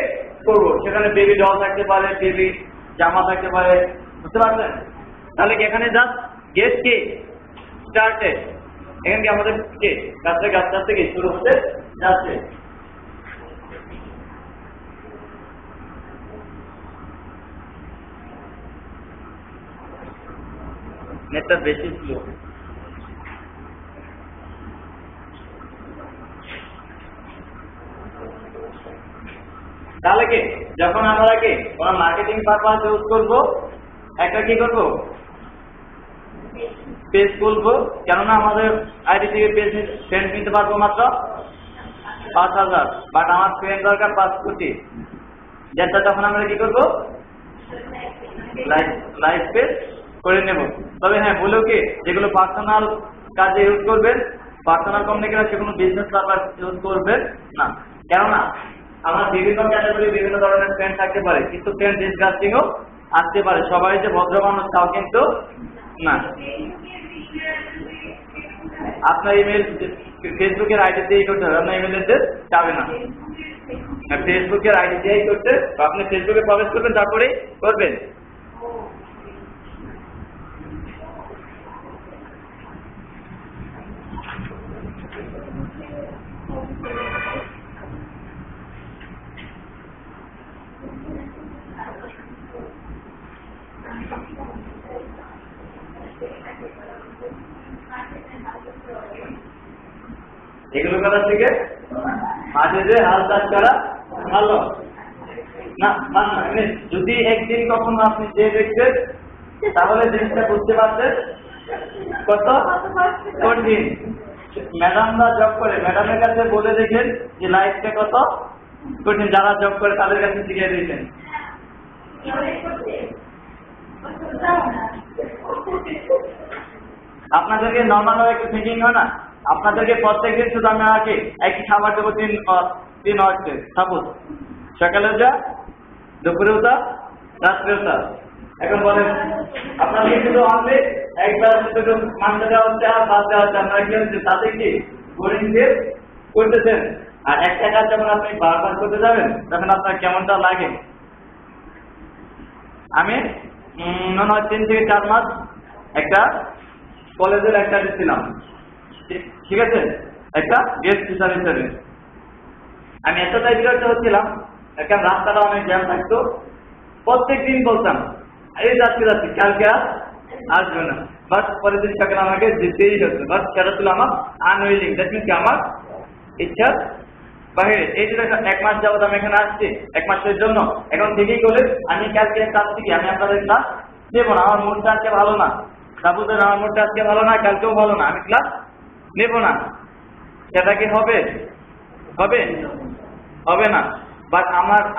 করবো। সেখানে বেবি ডল থাকতে পারে, বেবি জামা থাকতে পারে। বুঝতে পারছেন? তাহলে কি এখানে জাস্ট গেট কি স্টার্টেড, এখানে কি আমাদের কি কাজটা থেকে শুরু হতে যাচ্ছে। নেটটা বেশি স্লো। তাহলে কি যখন আমরা কি কোনো মার্কেটিং পারপাস ইউজ করবো, একটা কি করবো পেজ খুলবো। কেননা আমাদের আইডি থেকে পেজ ফ্রেন্ড নিতে পারবো মাত্র 5000, বাট আমার ফ্রেন্ড দরকার 5 কোটি। যেটা তখন আমরা কি করবো লাইভ পেজ করে নেব। তবে হ্যাঁ বলেও কি যেগুলো পার্সোনাল কাজে ইউজ করবেন, পার্সোনাল কমিউনিকেশন সেগুলো বিজনেস পারপাস ইউজ করবেন না। কেননা আমার বিভিন্ন ক্যাটাগরি বিভিন্ন ধরনের ফ্রেন্ড থাকতে পারে, কিন্তু ফ্রেন্ড ডিসকাস্টিংও আসতে পারে। সবাই যে ভদ্র মানুষ তাও কিন্তু না। আপনার ইমেল ফেসবুকের আইডি দিয়েই করতে হবে, আপনার ইমেল অ্যাড্রেস যাবে না। ফেসবুকের আইডি দিয়েই করতে, আপনি ফেসবুকে প্রবেশ করবেন তারপরেই করবেন। এগুলো করা থেকে মাঝে যে হাল চাষ করা ভালো না। যদি একদিন কখনো আপনি যে দেখবেন তাহলে জিনিসটা বুঝতে পারছেন কত কঠিন। ম্যাডামরা জব করে, ম্যাডামের কাছে বলে দেখেন যে লাইফটা কত কঠিন। যারা জব করে তাদের কাছে শিখিয়ে দিয়েছেন। আপনাদেরকে নর্মাল ভাবে একটু থিঙ্কিং হয় না, আপনাদেরকে প্রত্যেকদিন শুধু আমি আগে একই খাবার দেবো 3 হচ্ছে। সাপোজ সকালে যা, দুপুরে উঠা, রাত্রে উঠা। এখন বলেন আপনাদেরকে শুধু অনলি একবার শুধু মাংস দেওয়া হচ্ছে আর ভাত দেওয়া হচ্ছে, আপনারা কি হচ্ছে তাতে কি বোরিং দিয়ে করতেছেন। আর একটা কাজ যখন আপনি বারবার করতে যাবেন তখন আপনার কেমনটা লাগে। আমি মনে হয় 3 থেকে 4 মাস একটা কলেজের একটা ছিলাম, ঠিক আছে, একটা গেস্ট টিচার হিসেবে। আমি এতটাই বিরক্ত হচ্ছিলাম, একটা রাস্তাটা অনেক জ্যাম থাকতো। প্রত্যেক দিন বলতাম এই যাচ্ছি কালকে আর আসবে না, বাট পরের দিন সকালে আমাকে যেতেই হতো। বাট সেটা ছিল আমার আনউইলিং, দ্যাট মিনস আমার ইচ্ছার বাহিরে। এই যে 1 মাস যাবত আমি এখানে আসছি, 1 মাসের জন্য। এখন থেকেই বলে আমি কালকে ক্লাস থেকে আমি আপনাদের ক্লাস নেবো না, আমার মনটা আজকে ভালো না। সাপোজ আমার মনটা আজকে ভালো না, কালকেও ভালো না, আমি ক্লাস নেব না। সেটা কি হবে? হবে হবে না। বাট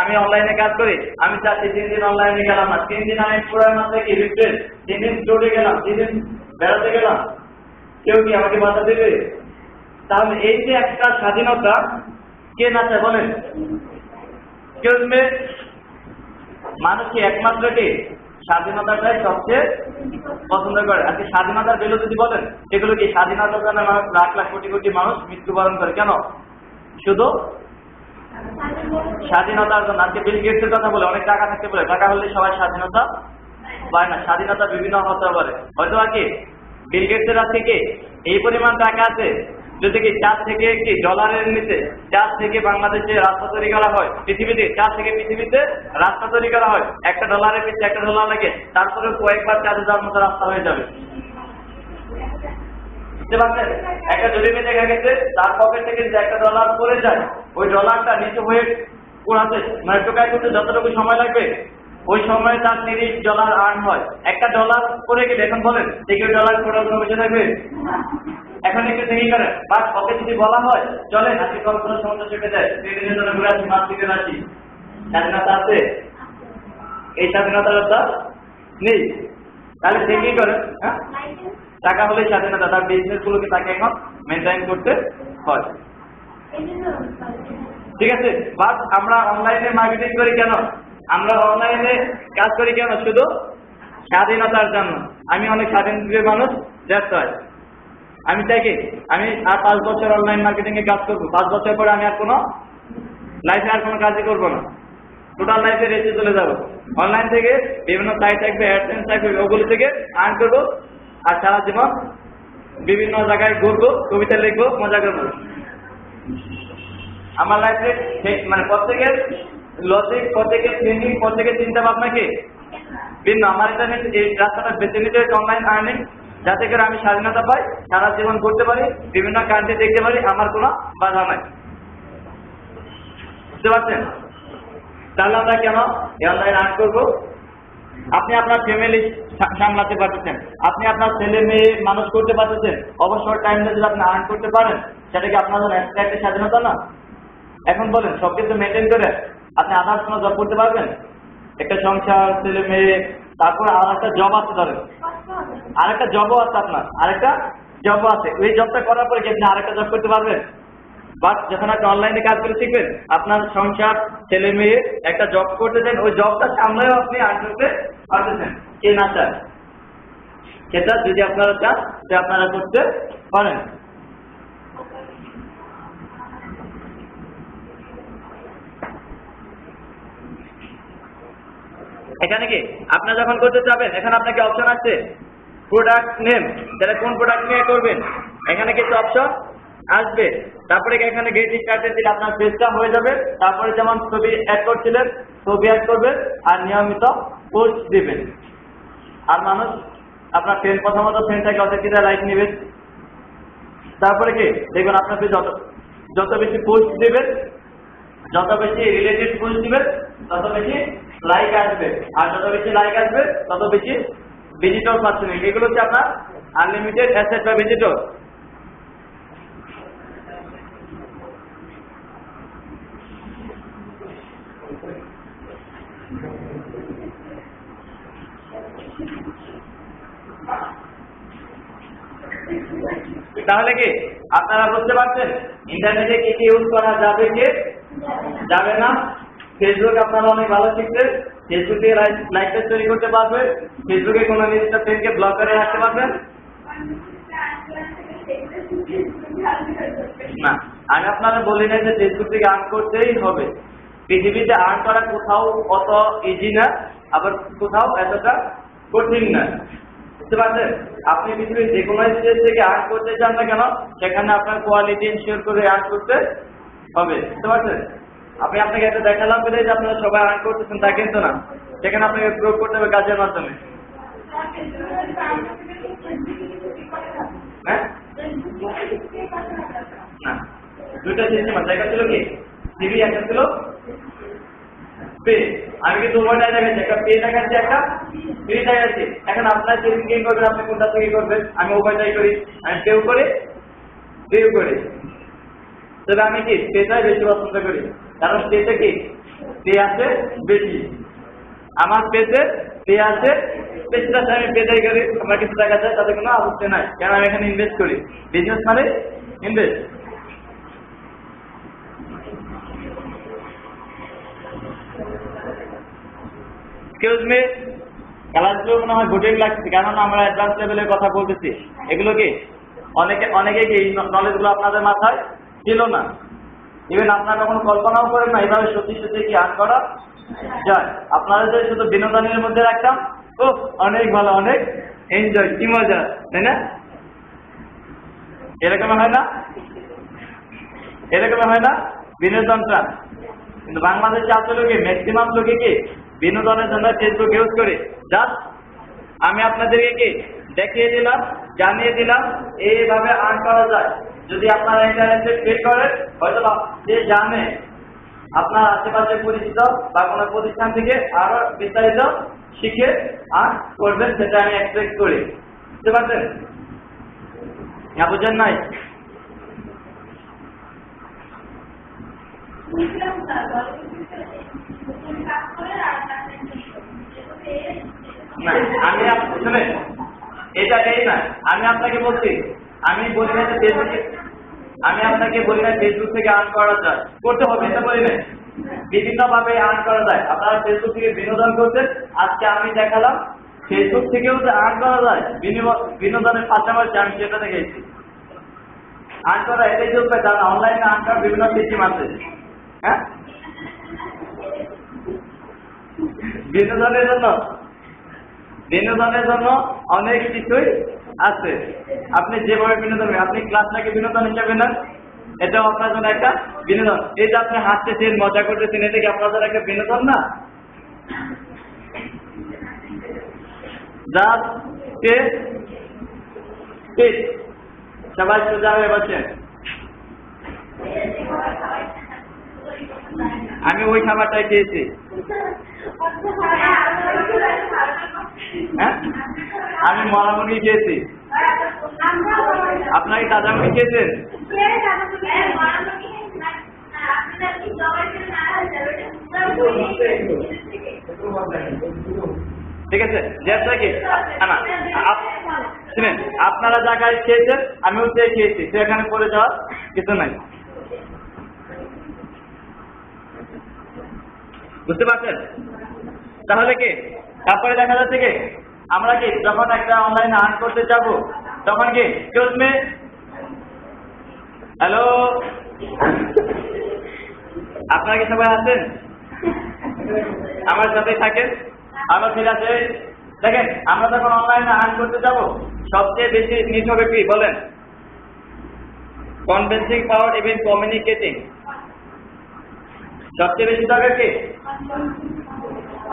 আমি অনলাইনে কাজ করি, আমি চাচ্ছি 3 দিন অনলাইনে গেলাম না, 3 দিন আমি পুরো মাসে কি রিফ্রেশ, 3 দিন স্টোরে গেলাম, 3 দিন বেড়াতে গেলাম, কেউ কি আমাকে বাধা দেবে? তাহলে এই যে একটা স্বাধীনতা কে না চায় বলেন? কেউ মানুষ কি একমাত্র কি স্বাধীনতাটাই সবচেয়ে পছন্দ করে। আর কি স্বাধীনতার ভ্যালু যদি বলেন, সেগুলো কি স্বাধীনতার জন্য মানুষ লাখ লাখ কোটি কোটি মানুষ মৃত্যুবরণ করে কেন? শুধু স্বাধীনতার জন্য। আজকে বিল গেটসের কথা বলে, অনেক টাকা থাকতে বলে, টাকা হলে সবাই স্বাধীনতা পায় না। স্বাধীনতা বিভিন্ন হতে পারে। হয়তো আর কি বিল গেটসের আজকে কি এই পরিমাণ টাকা আছে, যদি কি 4 থেকে কি ডলারের নিচে 4 থেকে বাংলাদেশে রাস্তা তৈরি করা হয়, পৃথিবীতে 4 থেকে পৃথিবীতে রাস্তা তৈরি করা হয়, $1 পিছনে $1 লাগে, তারপরে কয়েকবার 4000 মতো রাস্তা হয়ে যাবে। বুঝতে পারছেন? একটা জরিপে দেখা গেছে তার পকেট থেকে যে $1 পড়ে যায়, ওই ডলারটা নিচে হয়ে কোড়াতে মানে টোকাই করতে যতটুকু সময় লাগবে ওই সময় তার $30 আর্ন হয়। $1 পড়ে গেলে এখন বলেন $1 পড়ার কোনো বেঁচে থাকবে? এখন একটু থেকেই করেন। বা ওকে যদি বলা হয় চলেন আজকে কোনো সমস্যা চেপে যায়, 3 দিনের জন্য ঘুরে আসি, মাছ দিতে আসি, স্বাধীনতা আছে? এই স্বাধীনতাটা নেই। তাহলে থেকেই করেন। হ্যাঁ, টাকা হলে স্বাধীনতা, তার বিজনেস গুলোকে তাকে এখন মেনটেন করতে হয়। ঠিক আছে। বাট আমরা অনলাইনে মার্কেটিং করি কেন? আমরা অনলাইনে কাজ করি কেন? শুধু স্বাধীনতার জন্য। আমি অনেক স্বাধীন মানুষ, দ্যাটস হোয়াই। আমি চাই কি আমি আর 5 বছর অনলাইন মার্কেটিং এ কাজ করবো, 5 বছর পরে আমি আর কোনো লাইফে আর কোনো কাজই করবো না, টোটাল লাইফে রেসে চলে যাবো। অনলাইন থেকে বিভিন্ন সাইট থাকবে, অ্যাডসেন্স থাকবে, ওগুলো থেকে আর্ন করবো আর সারা জীবন বিভিন্ন জায়গায় ঘুরবো, কবিতা লিখবো, মজা করবো। আমার লাইফে মানে প্রত্যেকের লজিক, প্রত্যেকের থিঙ্কিং, প্রত্যেকের চিন্তা ভাবনা কি ভিন্ন। আমার এটা এই রাস্তাটা বেছে নিতে হয়েছে অনলাইন আর্নিং, যাতে করে আমি স্বাধীনতা পাই, সারা জীবন করতে পারি, বিভিন্ন কান্ট্রি দেখতে পারি, আমার কোনো বাধা নাই। বুঝতে পারছেন? তাহলে আমরা কেন অনলাইন আর্ন করবো? আপনি আপনার ফ্যামিলি সামলাতে পারতেছেন, আপনি আপনার ছেলে মেয়ে মানুষ করতে পারতেছেন, অবসর টাইমে যদি আপনি আর্ন করতে পারেন, সেটা কি আপনার জন্য একটা স্বাধীনতা না? এখন বলেন সবকিছু মেনটেন করে আপনি আদার্স কোনো জব করতে পারবেন? একটা সংসার, ছেলে মেয়ে, তারপর আর একটা জব আছে ধরেন, আরেকটা জবও আছে আপনার, আরেকটা জবও আছে। ওই জবটা করার পরে কি আপনি আরেকটা জব করতে পারবেন? বাট যখন আপনি অনলাইনে কাজ করে শিখবেন, আপনার সংসার, ছেলে মেয়ে একটা জব করতেছেন, ওই জবটা সামলেও আপনি আর্ন করতে পারতেছেন। কে না চান? সেটা যদি আপনারা চান যে আপনারা করতে পারেন। এখানে কি আপনারা যখন করতে চাবেন, এখানে আপনাকে অপশন আছে প্রোডাক্ট নেম, তাহলে কোন প্রোডাক্ট নিয়ে করবেন এখানে কিছু অপশন আসবে। তারপরে এখানে গেট স্টার্টেড দিলে আপনার পেজটা হয়ে যাবে। তারপরে যেমন ছবি অ্যাড করছিলেন, ছবি অ্যাড করবেন আর নিয়মিত পোস্ট দিবেন। আর মানুষ আপনার ফ্রেন্ড, প্রথমত ফ্রেন্ডটাকে অতিথিরা লাইক নেবেন। তারপরে কি দেখবেন আপনার যত বেশি পোস্ট দিবেন, যত বেশি রিলেটেড পোস্ট দিবেন, তত বেশি লাইক আসবে। আর যত বেশি লাইক আসবে তত বেশি ভিজিটর পাচ্ছেন। এগুলো হচ্ছে আপনার আনলিমিটেড অ্যাসেট বা ভিজিটর। তাহলে কি আপনারা বুঝতে পারছেন ইন্টারনেটে কি কি ইউজ করা যাবে, কি যাবে না। ফেসবুক আপনারা অনেক ভালো শিখছেন, ফেসবুকে লাইক পেজ তৈরি করতে পারবেন, ফেসবুকে কোনো নির্দিষ্ট পেজকে ব্লক করে রাখতে পারবেন না। আমি আপনারা বলি না যে ফেসবুক থেকে আর্ন করতেই হবে। পৃথিবীতে আর্ন করা কোথাও অত ইজি না, আবার কোথাও এতটা কঠিন না। বুঝতে পারছেন? আপনি পৃথিবীর যে কোনো স্টেজ থেকে আর্ন করতে চান না কেন, সেখানে আপনার কোয়ালিটি ইনশিওর করে আর্ন করতে হবে। বুঝতে পারছেন? আপনাকে একটা দেখালাম বলে যে আপনারা সবাই আর্ন করতেছেন তা কিন্তু না, সেখানে আপনাকে প্রয়োগ করতে হবে কাজের মাধ্যমে। হ্যাঁ, না, দুইটা সিস্টেম আছে। একটা ছিল কি সিভি, একটা ছিল পে। আমি কিন্তু উভয়টাই দেখাচ্ছি, একটা পে দেখাচ্ছি, একটা ফ্রি দেখাচ্ছি। এখন আপনার যেদিন করবেন, আপনি কোনটা থেকে করবেন? আমি উভয়টাই করি, আমি পেও করি, পেও করি। তবে আমি কি পেটাই বেশি পছন্দ করি, কারণ পেতে কি পে আছে বেশি। আমার পেতে পে আছে বেশি, আমি পেটাই করি। আমার কিছু টাকা চাই, তাতে কোনো আপত্তি নাই, কারণ আমি এখানে ইনভেস্ট করি। বিজনেস মানে ইনভেস্ট। এক্সকিউজ মি, ক্লাসগুলো মনে হয় বোরিং লাগছে, কারণ আমরা অ্যাডভান্স লেভেলের কথা বলতেছি। এগুলো কি অনেকে কি এই নলেজগুলো আপনাদের মাথায় ছিল না। ইভেন আপনারা কখনো কল্পনাও করেন না এইভাবে সত্যি সত্যি কি আর্ন করা যায়। আপনারা যে শুধু বিনোদনের মধ্যে রাখতাম, ও অনেক ভালো, অনেক এনজয়, কি মজা, তাই না? এরকম হয় না, এরকম হয় না বিনোদনটা। কিন্তু বাংলাদেশে আসলে কি ম্যাক্সিমাম লোকে কি বিনোদনের জন্য ফেসবুক ইউজ করে। জাস্ট আমি আপনাদেরকে কি দেখিয়ে দিলাম, জানিয়ে দিলাম এইভাবে আর্ন করা যায়। যদি আপনারা ইন্টারনেটে পে করেন, হয়তো যে জানে আপনার আশেপাশে পরিচিত বা কোনো প্রতিষ্ঠান থেকে আরো বিস্তারিত শিখে আর্ন করবেন, সেটা আমি এক্সপেক্ট করি। বুঝতে পারছেন? না বুঝেন নাই? না, আমি শুনেন, এটা এই না, আমি আপনাকে বলছি, আমি বলি না যে আমি আপনাকে বলি না ফেসবুক থেকে আর্ন করা যায়, করতে হবে এটা বলি না। বিভিন্ন ভাবে আর্ন করা যায়। আপনারা ফেসবুক থেকে বিনোদন করছেন, আজকে আমি দেখালাম ফেসবুক থেকেও যে আর্ন করা যায় বিনোদনের পাশাপাশি, আমি সেটা দেখেছি। আর্ন করা এটাই চলবে, কারণ অনলাইনে আর্ন করার বিভিন্ন সিস্টেম আছে। হ্যাঁ, বিনোদনের জন্য অনেক কিছুই আছে। আপনি যেভাবে বিনোদন, আপনি ক্লাসটাকে বিনোদন হিসাবে নেন, এটাও আপনার জন্য একটা বিনোদন। এই যে আপনি হাসতেছেন, মজা করতেছেন, এটা কি আপনার জন্য একটা বিনোদন না? সবাই সোজা হয়ে বসেন। আমি ওই খাবারটাই খেয়েছি। হ্যাঁ, আমি মরা মুরগি খেয়েছি। আপনার কি তাজা মুরগি খেয়েছেন? ঠিক আছে, যেটা কি না শুনেন, আপনারা জায়গায় খেয়েছেন, আমিও চেয়ে খেয়েছি, তো এখানে পড়ে যাওয়ার কিছু নাই। বুঝতে পারছেন? তাহলে কি তারপরে দেখা যাচ্ছে কি আমরা কি যখন একটা অনলাইনে আর্ন করতে যাব তখন কি চলবে, হ্যালো আপনারা কি সবাই আছেন? আমার সাথে থাকেন, আমার ঠিক আছে। দেখেন আমরা যখন অনলাইনে আর্ন করতে যাব সবচেয়ে বেশি নিতে হবে কি বলেন? কনভিন্সিং পাওয়ার ইভেন কমিউনিকেটিং, সবচেয়ে বেশি দরকার কি?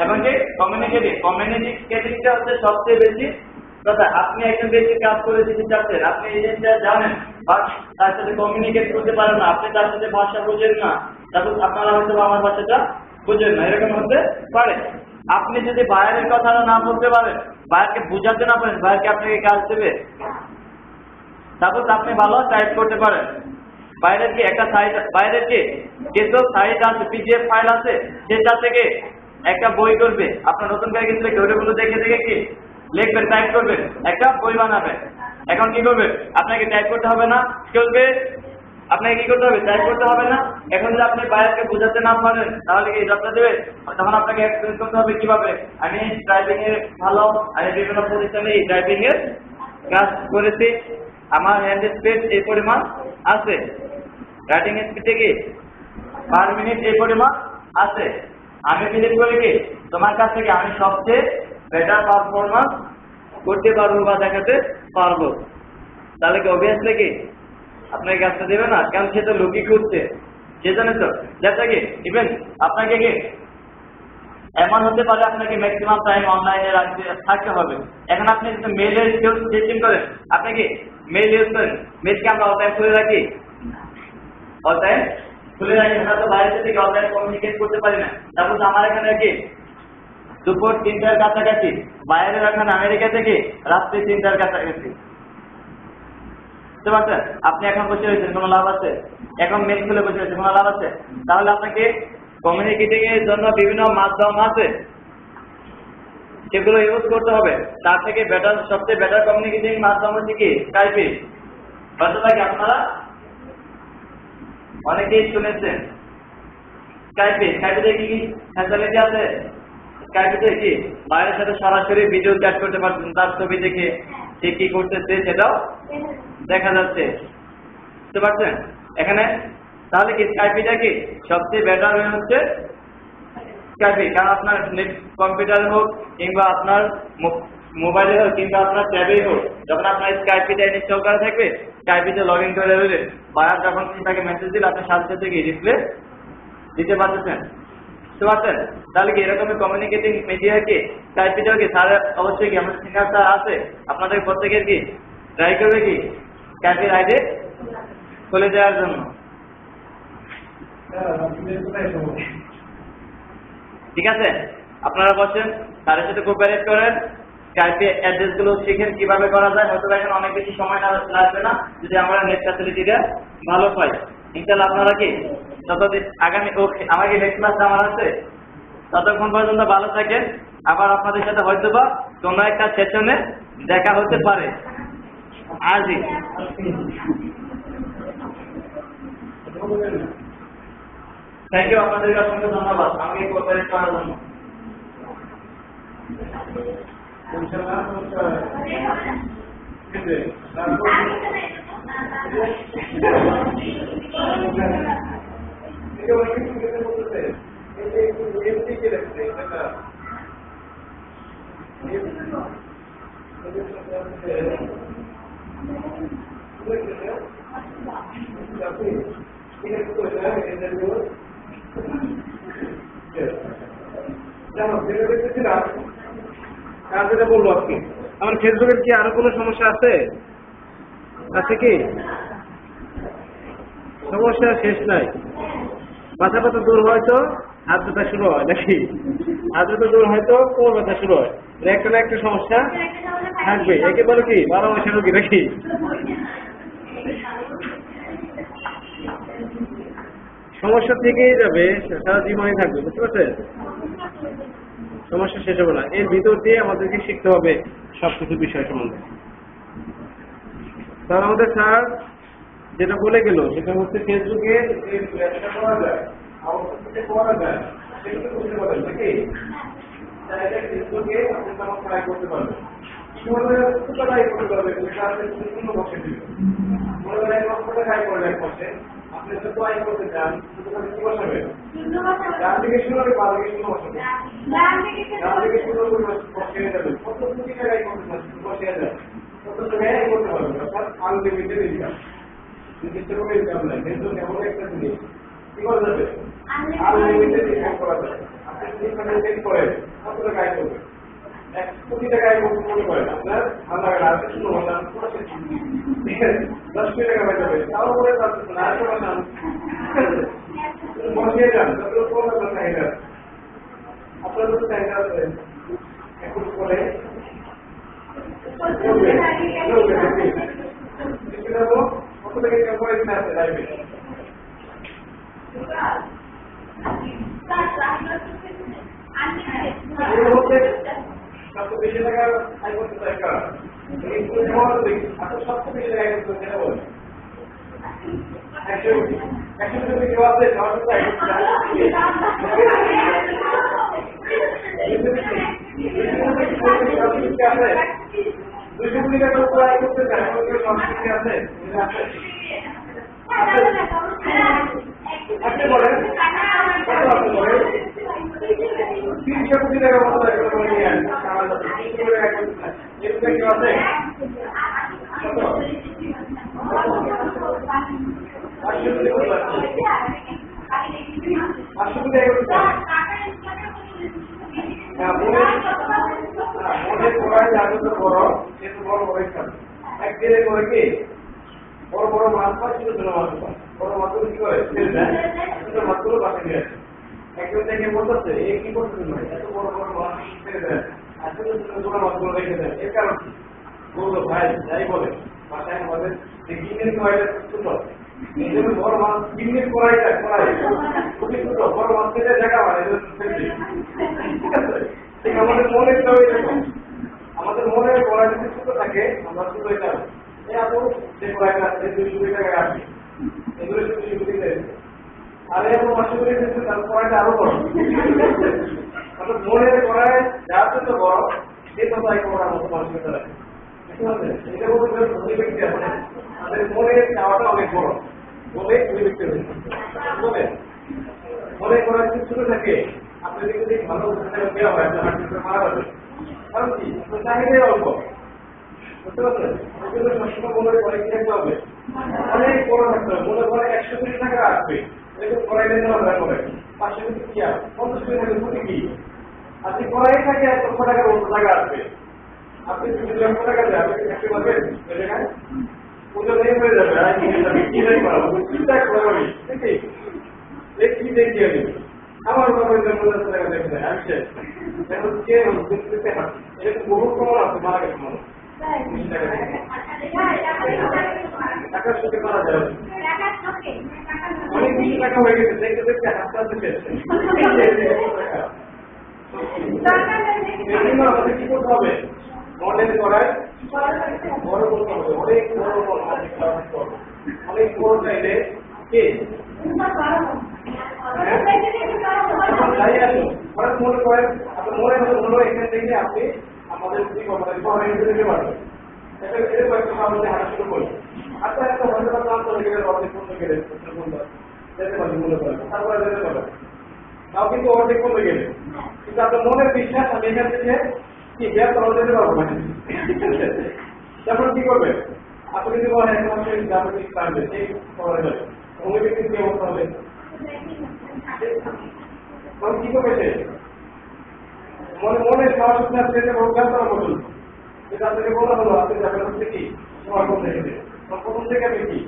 এবং কি কমিউনিকেটিংটা হচ্ছে সবচেয়ে বেশি কথা। আপনি একজন ব্যক্তি কাজ করে দিতে চাচ্ছেন, আপনি এই জিনিসটা জানেন বাট তার সাথে কমিউনিকেট করতে পারেন না, আপনি তার সাথে ভাষা বুঝেন না, তারপর আপনারা হয়তো আমার ভাষাটা বুঝেন না, এরকম হতে পারে। আপনি যদি বাইরের কথাটা না বলতে পারেন, বাইরকে বুঝাতে না পারেন, বাইরকে আপনাকে কাজ দেবে। তারপর আপনি ভালো টাইপ করতে পারেন, বাইরের কি একটা সাইট, বাইরের কি কিছু সাইট আছে, পিডিএফ ফাইল আছে, সেটা থেকে একটা বই করবে, আপনার নতুন করে কিছু লিখে ওইগুলো দেখে দেখে কি লিখবেন, টাইপ করবেন, একটা বই বানাবেন। এখন কি করবেন? আপনাকে টাইপ করতে হবে না, চলবে। আপনাকে কি করতে হবে? টাইপ করতে হবে না। এখন যদি আপনি বাইরেকে বোঝাতে না পারেন তাহলে কি যাত্রা দেবে? তখন আপনাকে এক্সপ্লেন করতে হবে কিভাবে আমি ড্রাইভিং এর ভালো, আমি বিভিন্ন প্রতিষ্ঠানে এই ড্রাইভিং এর কাজ করেছি, আমার হ্যান্ড স্পিড এই পরিমাণ আছে, রাইটিং স্পিড কি পার মিনিট এই পরিমাণ আছে, আমি বিলিভ করি কি তোমার কাছ থেকে আমি সবচেয়ে বেটার পারফরমেন্স করতে পারবো বা দেখাতে পারবো। তাহলে কি অবভিয়াসলি কি আপনাকে কাজটা দেবে না? কারণ সে তো লুকি করছে, সে জানে তো যেটা কি ইভেন আপনাকে কি এমন হতে পারে আপনাকে ম্যাক্সিমাম টাইম অনলাইনে থাকতে হবে। এখন আপনি যদি মেইলের চেকিং করেন, আপনি কি মেইল ইউজ করেন, মেইলকে আমরা অল টাইম খুলে রাখি, অল টাইম খুলে রাখি, আমরা তো বাইরে থেকে অনলাইন কমিউনিকেট করতে পারি না। তারপর আমার এখানে কি দুপুর 3টার কাছাকাছি, বাইরে রাখেন আমেরিকা থেকে রাত্রি 3টার কাছাকাছি, বুঝতে পারছেন? আপনি এখন বসে রয়েছেন, কোনো লাভ আছে? এখন মেল খুলে বসে রয়েছে, কোনো লাভ আছে? তাহলে আপনাকে কমিউনিকেটিং এর জন্য বিভিন্ন মাধ্যম আছে, সেগুলো ইউজ করতে হবে। তার থেকে বেটার, সবচেয়ে বেটার কমিউনিকেটিং মাধ্যম হচ্ছে কি স্কাইপে। বাস্তবে আপনারা অনেকেই শুনেছেন স্কাইপে কি কি ফ্যাসিলিটি আছে? স্কাইপে কি বাইরের সাথে সরাসরি ভিডিও চ্যাট করতে পারছেন, তার ছবি দেখে সে কি করতেছে সেটাও দেখা যাচ্ছে, বুঝতে পারছেন এখানে? তাহলে কি স্কাইপিটা কি সবচেয়ে বেটার হয়ে হচ্ছে স্কাইপে, কারণ আপনার কম্পিউটার হোক কিংবা আপনার মোবাইলে হোক কিংবা আপনার ট্যাবে হোক, যখন আপনার স্কাইপিটা ইনস্টল করা থাকবে, স্কাইপিতে লগ ইন করে দিলে বায়ার যখন তাকে মেসেজ দিলে আপনি সাথে সাথে কি রিপ্লাই দিতে পারতেছেন, বুঝতে পারছেন? তাহলে কি এরকমই কমিউনিকেটিং মিডিয়া কি স্কাইপিটাও কি স্যার অবশ্যই কি আমাদের সিনিয়র স্যার আছে, আপনাদের প্রত্যেকের কি ট্রাই করবে কি স্কাইপের আইডি খুলে দেওয়ার জন্য। ঠিক আছে, আপনারা বসেন, তাদের সাথে কোঅপারেট করেন, স্কাইপে অ্যাড্রেস গুলো শিখেন কিভাবে করা যায়। হয়তো এখন অনেক বেশি সময় লাগবে না যদি আমরা নেট ফ্যাসিলিটিটা ভালো পাই। ইনশাআল্লাহ আপনারা কি ততদিন আগামী আমাকে নেক্সট ক্লাস আমার আছে, ততক্ষণ পর্যন্ত ভালো থাকেন। আবার আপনাদের সাথে হয়তো বা কোনো একটা সেশনে দেখা হতে পারে। আজই থ্যাংক ইউ, আপনাদেরকে অসংখ্য ধন্যবাদ আমাকে কোঅপারেট করার জন্য। বলবো আপনি আমার ফেসবুকের কি আরো কোনো সমস্যা আছে? আছে কি সমস্যা? শেষ নাই। মাথা ব্যথা দূর হয়তো হাত ব্যথা শুরু হয় নাকি? হাত ব্যথা দূর হয়তো কোমর ব্যথা শুরু হয়, একটা না একটা সমস্যা থাকবে। একে বলে কি 12 মাসের রোগী নাকি? সমস্যা থেকেই যাবে, সারা জীবনই থাকবে, বুঝতে পারছেন? সমস্যা শেষ হবে না, এর ভিতর দিয়ে আমাদেরকে শিখতে হবে সবকিছু বিষয় সম্বন্ধে। তাহলে আমাদের স্যার যেটা বলে গেল সেটা হচ্ছে ফেসবুকে ব্যবসা করা যায়, আউটপুটে করা যায়, সেগুলো বুঝতে পারবেন নাকি? চাইলে ফেসবুকে আপনি তখন ট্রাই করতে পারবেন। কিভাবে কতটা ট্রাই করতে পারবেন সেটা আপনি সম্পূর্ণ বসে দিবেন। মনে করেন কতটা ট্রাই করবেন এক পাশে, আপনি যদি ট্রাই করতে চান সেটা কি বসাবেন? ডান দিকে শুরু হবে, বাঁ দিকে শুরু বসাবেন। ডান দিকে শুরু করে বসিয়ে যাবেন। কত কোটি টাকাই করতে পারবেন, বসিয়ে যাবেন। কত টাকাই করতে পারবেন, অর্থাৎ আনলিমিটেড ইনকাম। নির্দিষ্ট করে ইনকাম নাই, কিন্তু এমন একটা জিনিস কি করা যাবে? আনলিমিটেড ইনকাম করা যাবে। আপনি যদি এখানে চেক করেন কত টাকা আয় করবেন, 1 কোটি টাকা আয় করতে মনে করেন আপনার ভালো লাগে না, আপনি শুরু হলাম 10 কোটি টাকা হয়ে যাবে, তাও করে পারছেন না, আরেকটা বসান বসিয়ে যান, তারপরে কোন আপনার চাহিদা আপনার তো চাহিদা আছে এখন করে কত থেকে ইনকাম করে দিতে আছে লাইফে? সবচেয়ে বেশি টাকা আয় করতে চাই কারা? আপনার সবচেয়ে বেশি টাকা আয় করতে সেটা বলেন। 100 কোটি কেউ আছে সবার সাথে আয় করতে চায়? 200 কোটি টাকা উপরে আয় করতে চায়, কেউ সংস্কৃতি আছে? আপনি বলেন কত আপনি বলেন? 300 কোটি টাকা মতো নিয়ে আসেন, 300 কোটি টাকা করতে চায়, এরকম কেউ আছে? কত? 500 কোটি করতে পারছে, 500 কোটি টাকা করতে চায়। মনে করায় যাবে তো বড়, সে তো বড় বড় ইচ্ছা একদিনে করে কি বড় বড় মাছ পায়, ছোট ছোট মাছ পায়। বড় মাছগুলো কি করে ছেড়ে দেয়, ছোট মাছগুলো বাসে নিয়ে আসে। একজন থেকে বলতেছে এই কি করতেছে ভাই, এত বড় বড় মাছ ছেড়ে দেয় আর ছোট ছোট ছোট মাছগুলো রেখে দেয়, এর কারণ কি? বললো ভাই যাই বলে বাসায় আমাদের যে গিন্নির কড়াইটা ছোট, এই জন্য বড় মাছ গিন্নির কড়াইটা খুবই ছোট, বড় মাছ খেতে জায়গা হয়, ঠিক আছে? ঠিক আমাদের মনে আমাদের মনে কড়াই যদি ছোট থাকে আমরা ছোট হয়ে যাবো। এই আপু যে কড়াইটা আছে 200 কোটি টাকা আসবে, এগুলো 200 কোটি দেয়, আর এখন 500 কোটি দিচ্ছে, তার কড়াইটা আরো বড়। অর্থাৎ মনের কড়াই যার জন্য বড় সে তো তাই করার মতো মানসিকতা রাখে। এটা বলতে ধনী ব্যক্তি আছে, তাদের মনের চাওয়াটা অনেক বড় বলে ধনী ব্যক্তি বলে মনে করার যদি ছোট থাকে আপনি যদি ভালো দেওয়া হয় আপনার মারা যাবে, কারণ কি চাহিদাই অল্প, বুঝতে পারছেন? ওই জন্য সবসময় মনে করে কি রাখতে হবে, অনেক বড় থাকতে হবে। মনে করে 100 কোটি টাকা আসবে, এরকম করাই নিয়ে আমরা করে 500 কোটি কি আর 50 কোটি টাকা কোটি কি আপনি করাই থাকে 1 লক্ষ টাকার মতো টাকা আসবে, আপনি 2 লক্ষ টাকা দেয় আপনি থাকতে পারবেন ওই জায়গায়? পুজো নেই হয়ে যাবে, আর কি করাবো চিন্তা করবো ঠিক দেখি দেখি আমি আমার বাবার জন্য টাকা দেখতে আমি শেষ এখন কে দেখতে হাঁটি এরকম বহু প্রমাণ আছে, মারা গেছে মানুষ টাকার সাথে মারা যাবে, অনেক বেশি টাকা হয়ে গেছে দেখতে দেখতে হাসতে হাসতে শেষ। আমাদের কি করতে হবে? মডেল করায় বড় করতে হবে, অনেক বড় অনেক বড় চাইলে কে যাই আসুন হঠাৎ মনে করেন আপনার মনে হলো এখান থেকে আপনি আমাদের দিতে পারবেন, এরকম একটা আমাদের হাঁটা শুরু করি আপনার একটা হয়তো ক্লান্ত হয়ে গেলে অর্ধেক বন্ধ গেলে যেতে পারবেন মনে করেন, তারপরে যেতে পারবেন তাও কিন্তু অর্ধেক বন্ধ গেলে, কিন্তু আপনার মনের বিশ্বাস আমি এখান থেকে কি ব্যাপ করা যেতে পারবো না, তখন কি করবে? আপনি যদি বলেন এক মাসে জাপানিজ পারবে সেই করা যাবে, ওই ব্যক্তি কি অবস্থা হবে? তখন কি করবে সে? মনে সাহস আপনি প্রোগ্রাম করা বলুন, যেটা আপনাকে বলা হলো আপনি যাবেন হচ্ছে কি সময় কম রেখে প্রথম থেকে আপনি কি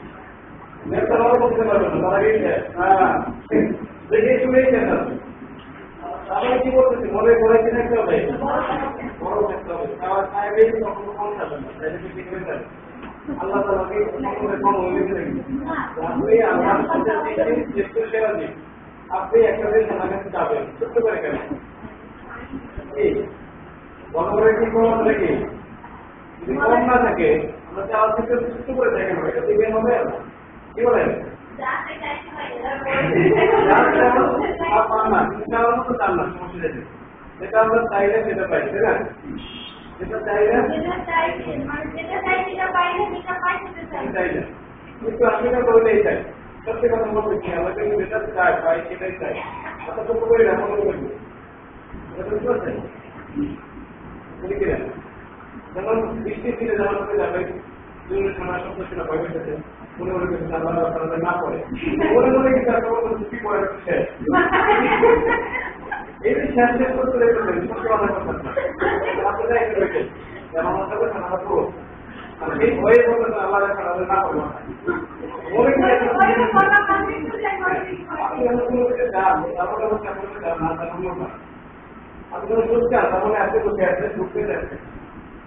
ব্যবসা ভালো করতে পারবেন না, তার আগেই দেখে শুনেই দেন আপনি। তাহলে কি বলতেছি মনে করে কি থাকতে হবে? বড় থাকতে হবে, কখনো কম থাকবে না, আল্লাহ তাআলাকে কম হয়ে গেছে আপনি আল্লাহর সাথে সেবা দিন, আপনি একটা দিন আমার কাছে যাবেন ছোট্ট করে কেন কি বরাবর কি কম থাকে যদি কম না থাকে আমরা চাওয়ার থেকে ছোট করে দেখেন এটা দিবেন হবে কি বলেন যেটা আমরা চাইলে সেটা পাই তাই না যেটা চাইলে চাইলে কিন্তু আমি এটা বলতেই চাই সত্যি কথা বলতে কি আমরা কিন্তু যেটা চাই পাই সেটাই চাই অত তো করি না মনে করবো এটা বুঝতে পারছেন বুঝি কিনা যেমন বৃষ্টির দিনে যেমন হতে যাবে ঠান্ডা শব্দ ছিল ভয় পেতেছে মনে মনে কিছু ঠান্ডা না পড়ে মনে মনে কিন্তু একটা ছুটি পড়ে শেষ এই যে শেষ করতে রেখেছেন সত্যি কথা করতেন না আপনারা একটু রেখে যেমন হবে ঠান্ডা পুরো এই ভয়ে বলতে আল্লাহ ঠান্ডা না পড়ে মনে করে আপনি এমন কোনো কিছু যান তারপরে হচ্ছে আপনাদের যান না জানানো না আপনি যখন সুস্থ তাহলে আপনি বসে আসছেন ঢুকতে যাচ্ছেন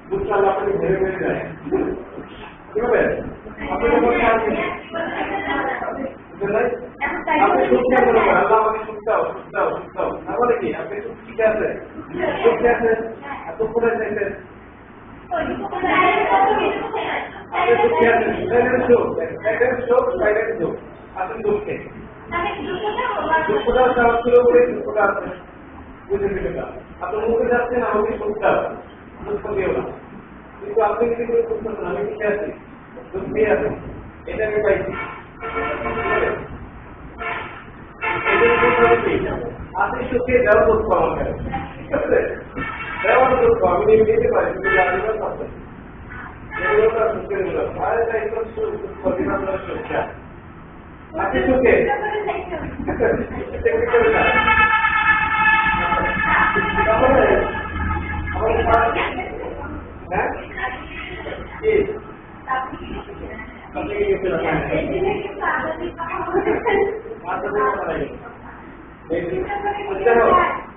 দুধটা আল্লাহ আপনাকে ভেবে ভেবে যায় কি হবে আপনি যখন আপনি সুস্থ আল্লাহ আমাকে সুস্থ তাহলে কি আপনি ঠিক আছে সুস্থ আছে এত করে চাইছেন আপনি সুস্থ আছেন আপনি দুঃখে দুঃখটা চাওয়া ছিল বলে দুঃখটা আছে বুঝে দিবে আপনার মুখে যাচ্ছেন আমাকে সুস্থ দুঃখ দিও না কিন্তু আপনি যদি করে বুঝতেছেন আমি ঠিক আছি দুঃখে আছি এটা আমি পাইছি আপনি সুখে দেওয়া দুঃখ আমাকে ঠিক আছে দেওয়ার দুঃখ আমি নিতে পারি কিন্তু জানিবার কথা এগুলোটা সুখের মূল্য আর তাই তো প্রতিবাদ সুখা আপনি সুখে তাহলে হ্যাঁ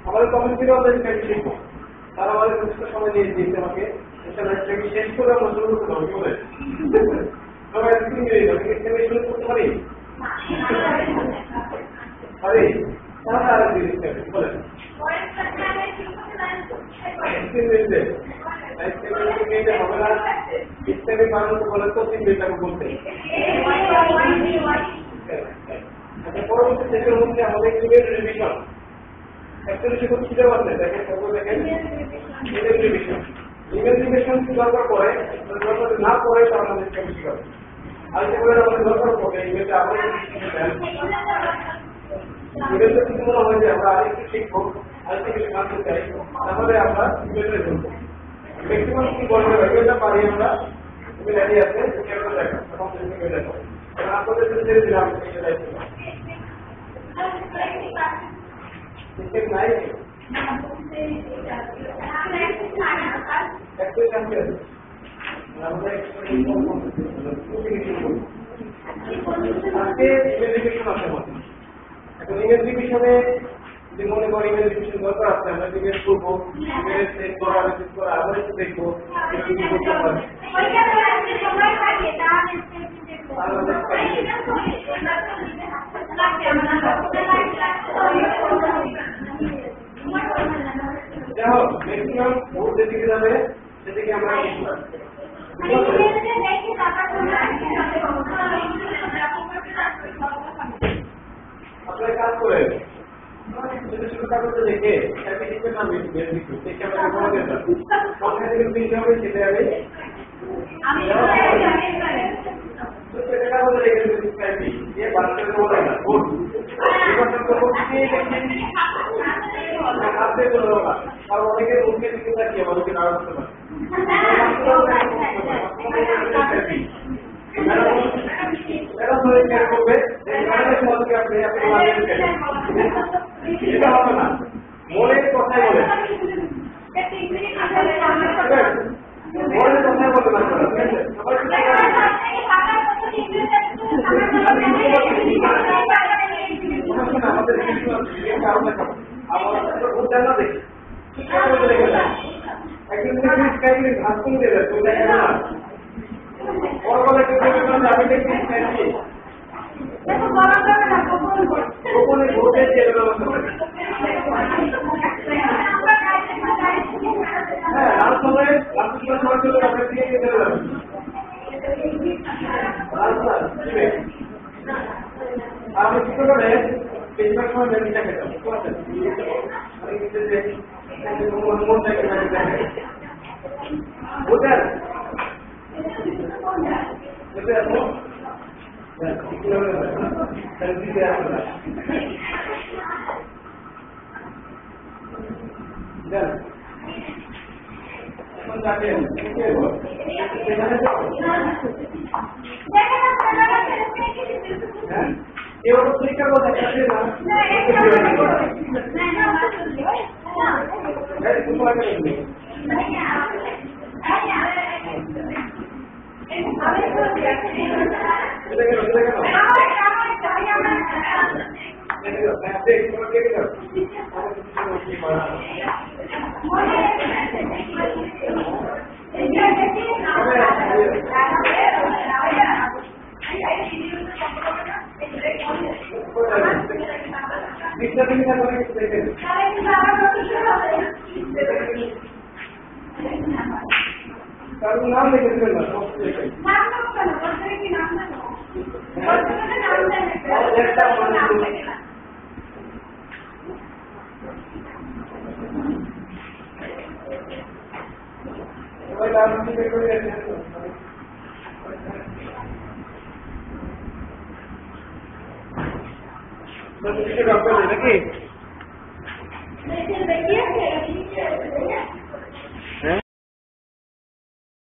আমাদের কমিটির শিখবো তারা আমাদের যথেষ্ট সময় নিয়ে দিয়েছে আমাকে শেষ করে আমরা শুরু করতে হবে কি বলে সবাই শুরু করতে পারি আরে তাহলে আর বলেন হবে না ইত্যাদি মানুষ বলে তো 3 মিনিট বলতে আচ্ছা পরবর্তী সেকের মধ্যে আমাদের ইমেল রিভিশন অ্যাকচুয়ালি সেটা কি দেওয়া আছে দেখেন কত দেখেন ইমেল রিভিশন কি দরকার পড়ে দরকার না পড়ে তাহলে আমাদের কেমিস্ট্রি হবে আর যেগুলো আমাদের দরকার পড়ে ইমেলটা আমরা ইমেলটা কিছু মনে হয় যে আমরা আরেকটু শিখবো আরেকটু কিছু জানতে চাই তাহলে আমরা ইমেলটা ঢুকবো ম্যাক্সিমাম কি বলবে ইমেলটা পারি আমরা ইমেল আইডি আছে সেটা দেখো তখন ইমেল দেখো আপনাদের সাথে দিলাম এটা দায়িত্ব ঠিক নাই একটু জানতে হবে আমাদের আজকে ইমেলিফিকেশন আছে আমাদের এখন ইমেলিফিকেশনে যদি মনে করি ইমেলিফিকেশন দরকার আছে আমরা ইমেল করবো ইমেল সেট করা রিসিভ করা আবার একটু দেখবো কি করতে পারি যাই হোক ম্যাক্সিমাম ভোট যেদিকে যাবে সেদিকে আমরা আপনার কাজ করে কাগজে দেখে নামে দেখে আমরা সেটা অনেকের মুখে দিকে তাকিয়ে মানুষকে নাড়া করতে পারে এটা হবে না মনের কথাই বলে মনের কথাই বলে না আমাদের না দেখি একদিন ঘাস কমে দেবে আমি দেখি গোপনে ভোটের ব্যবস্থা করে আমি কি করে বেশিরভাগ সময় বেশিটা খেতাম বুঝলেন এবার পরীক্ষা করতে কারণ নাম লিখেছিলেন না সবাই নাম লিখে করে নাকি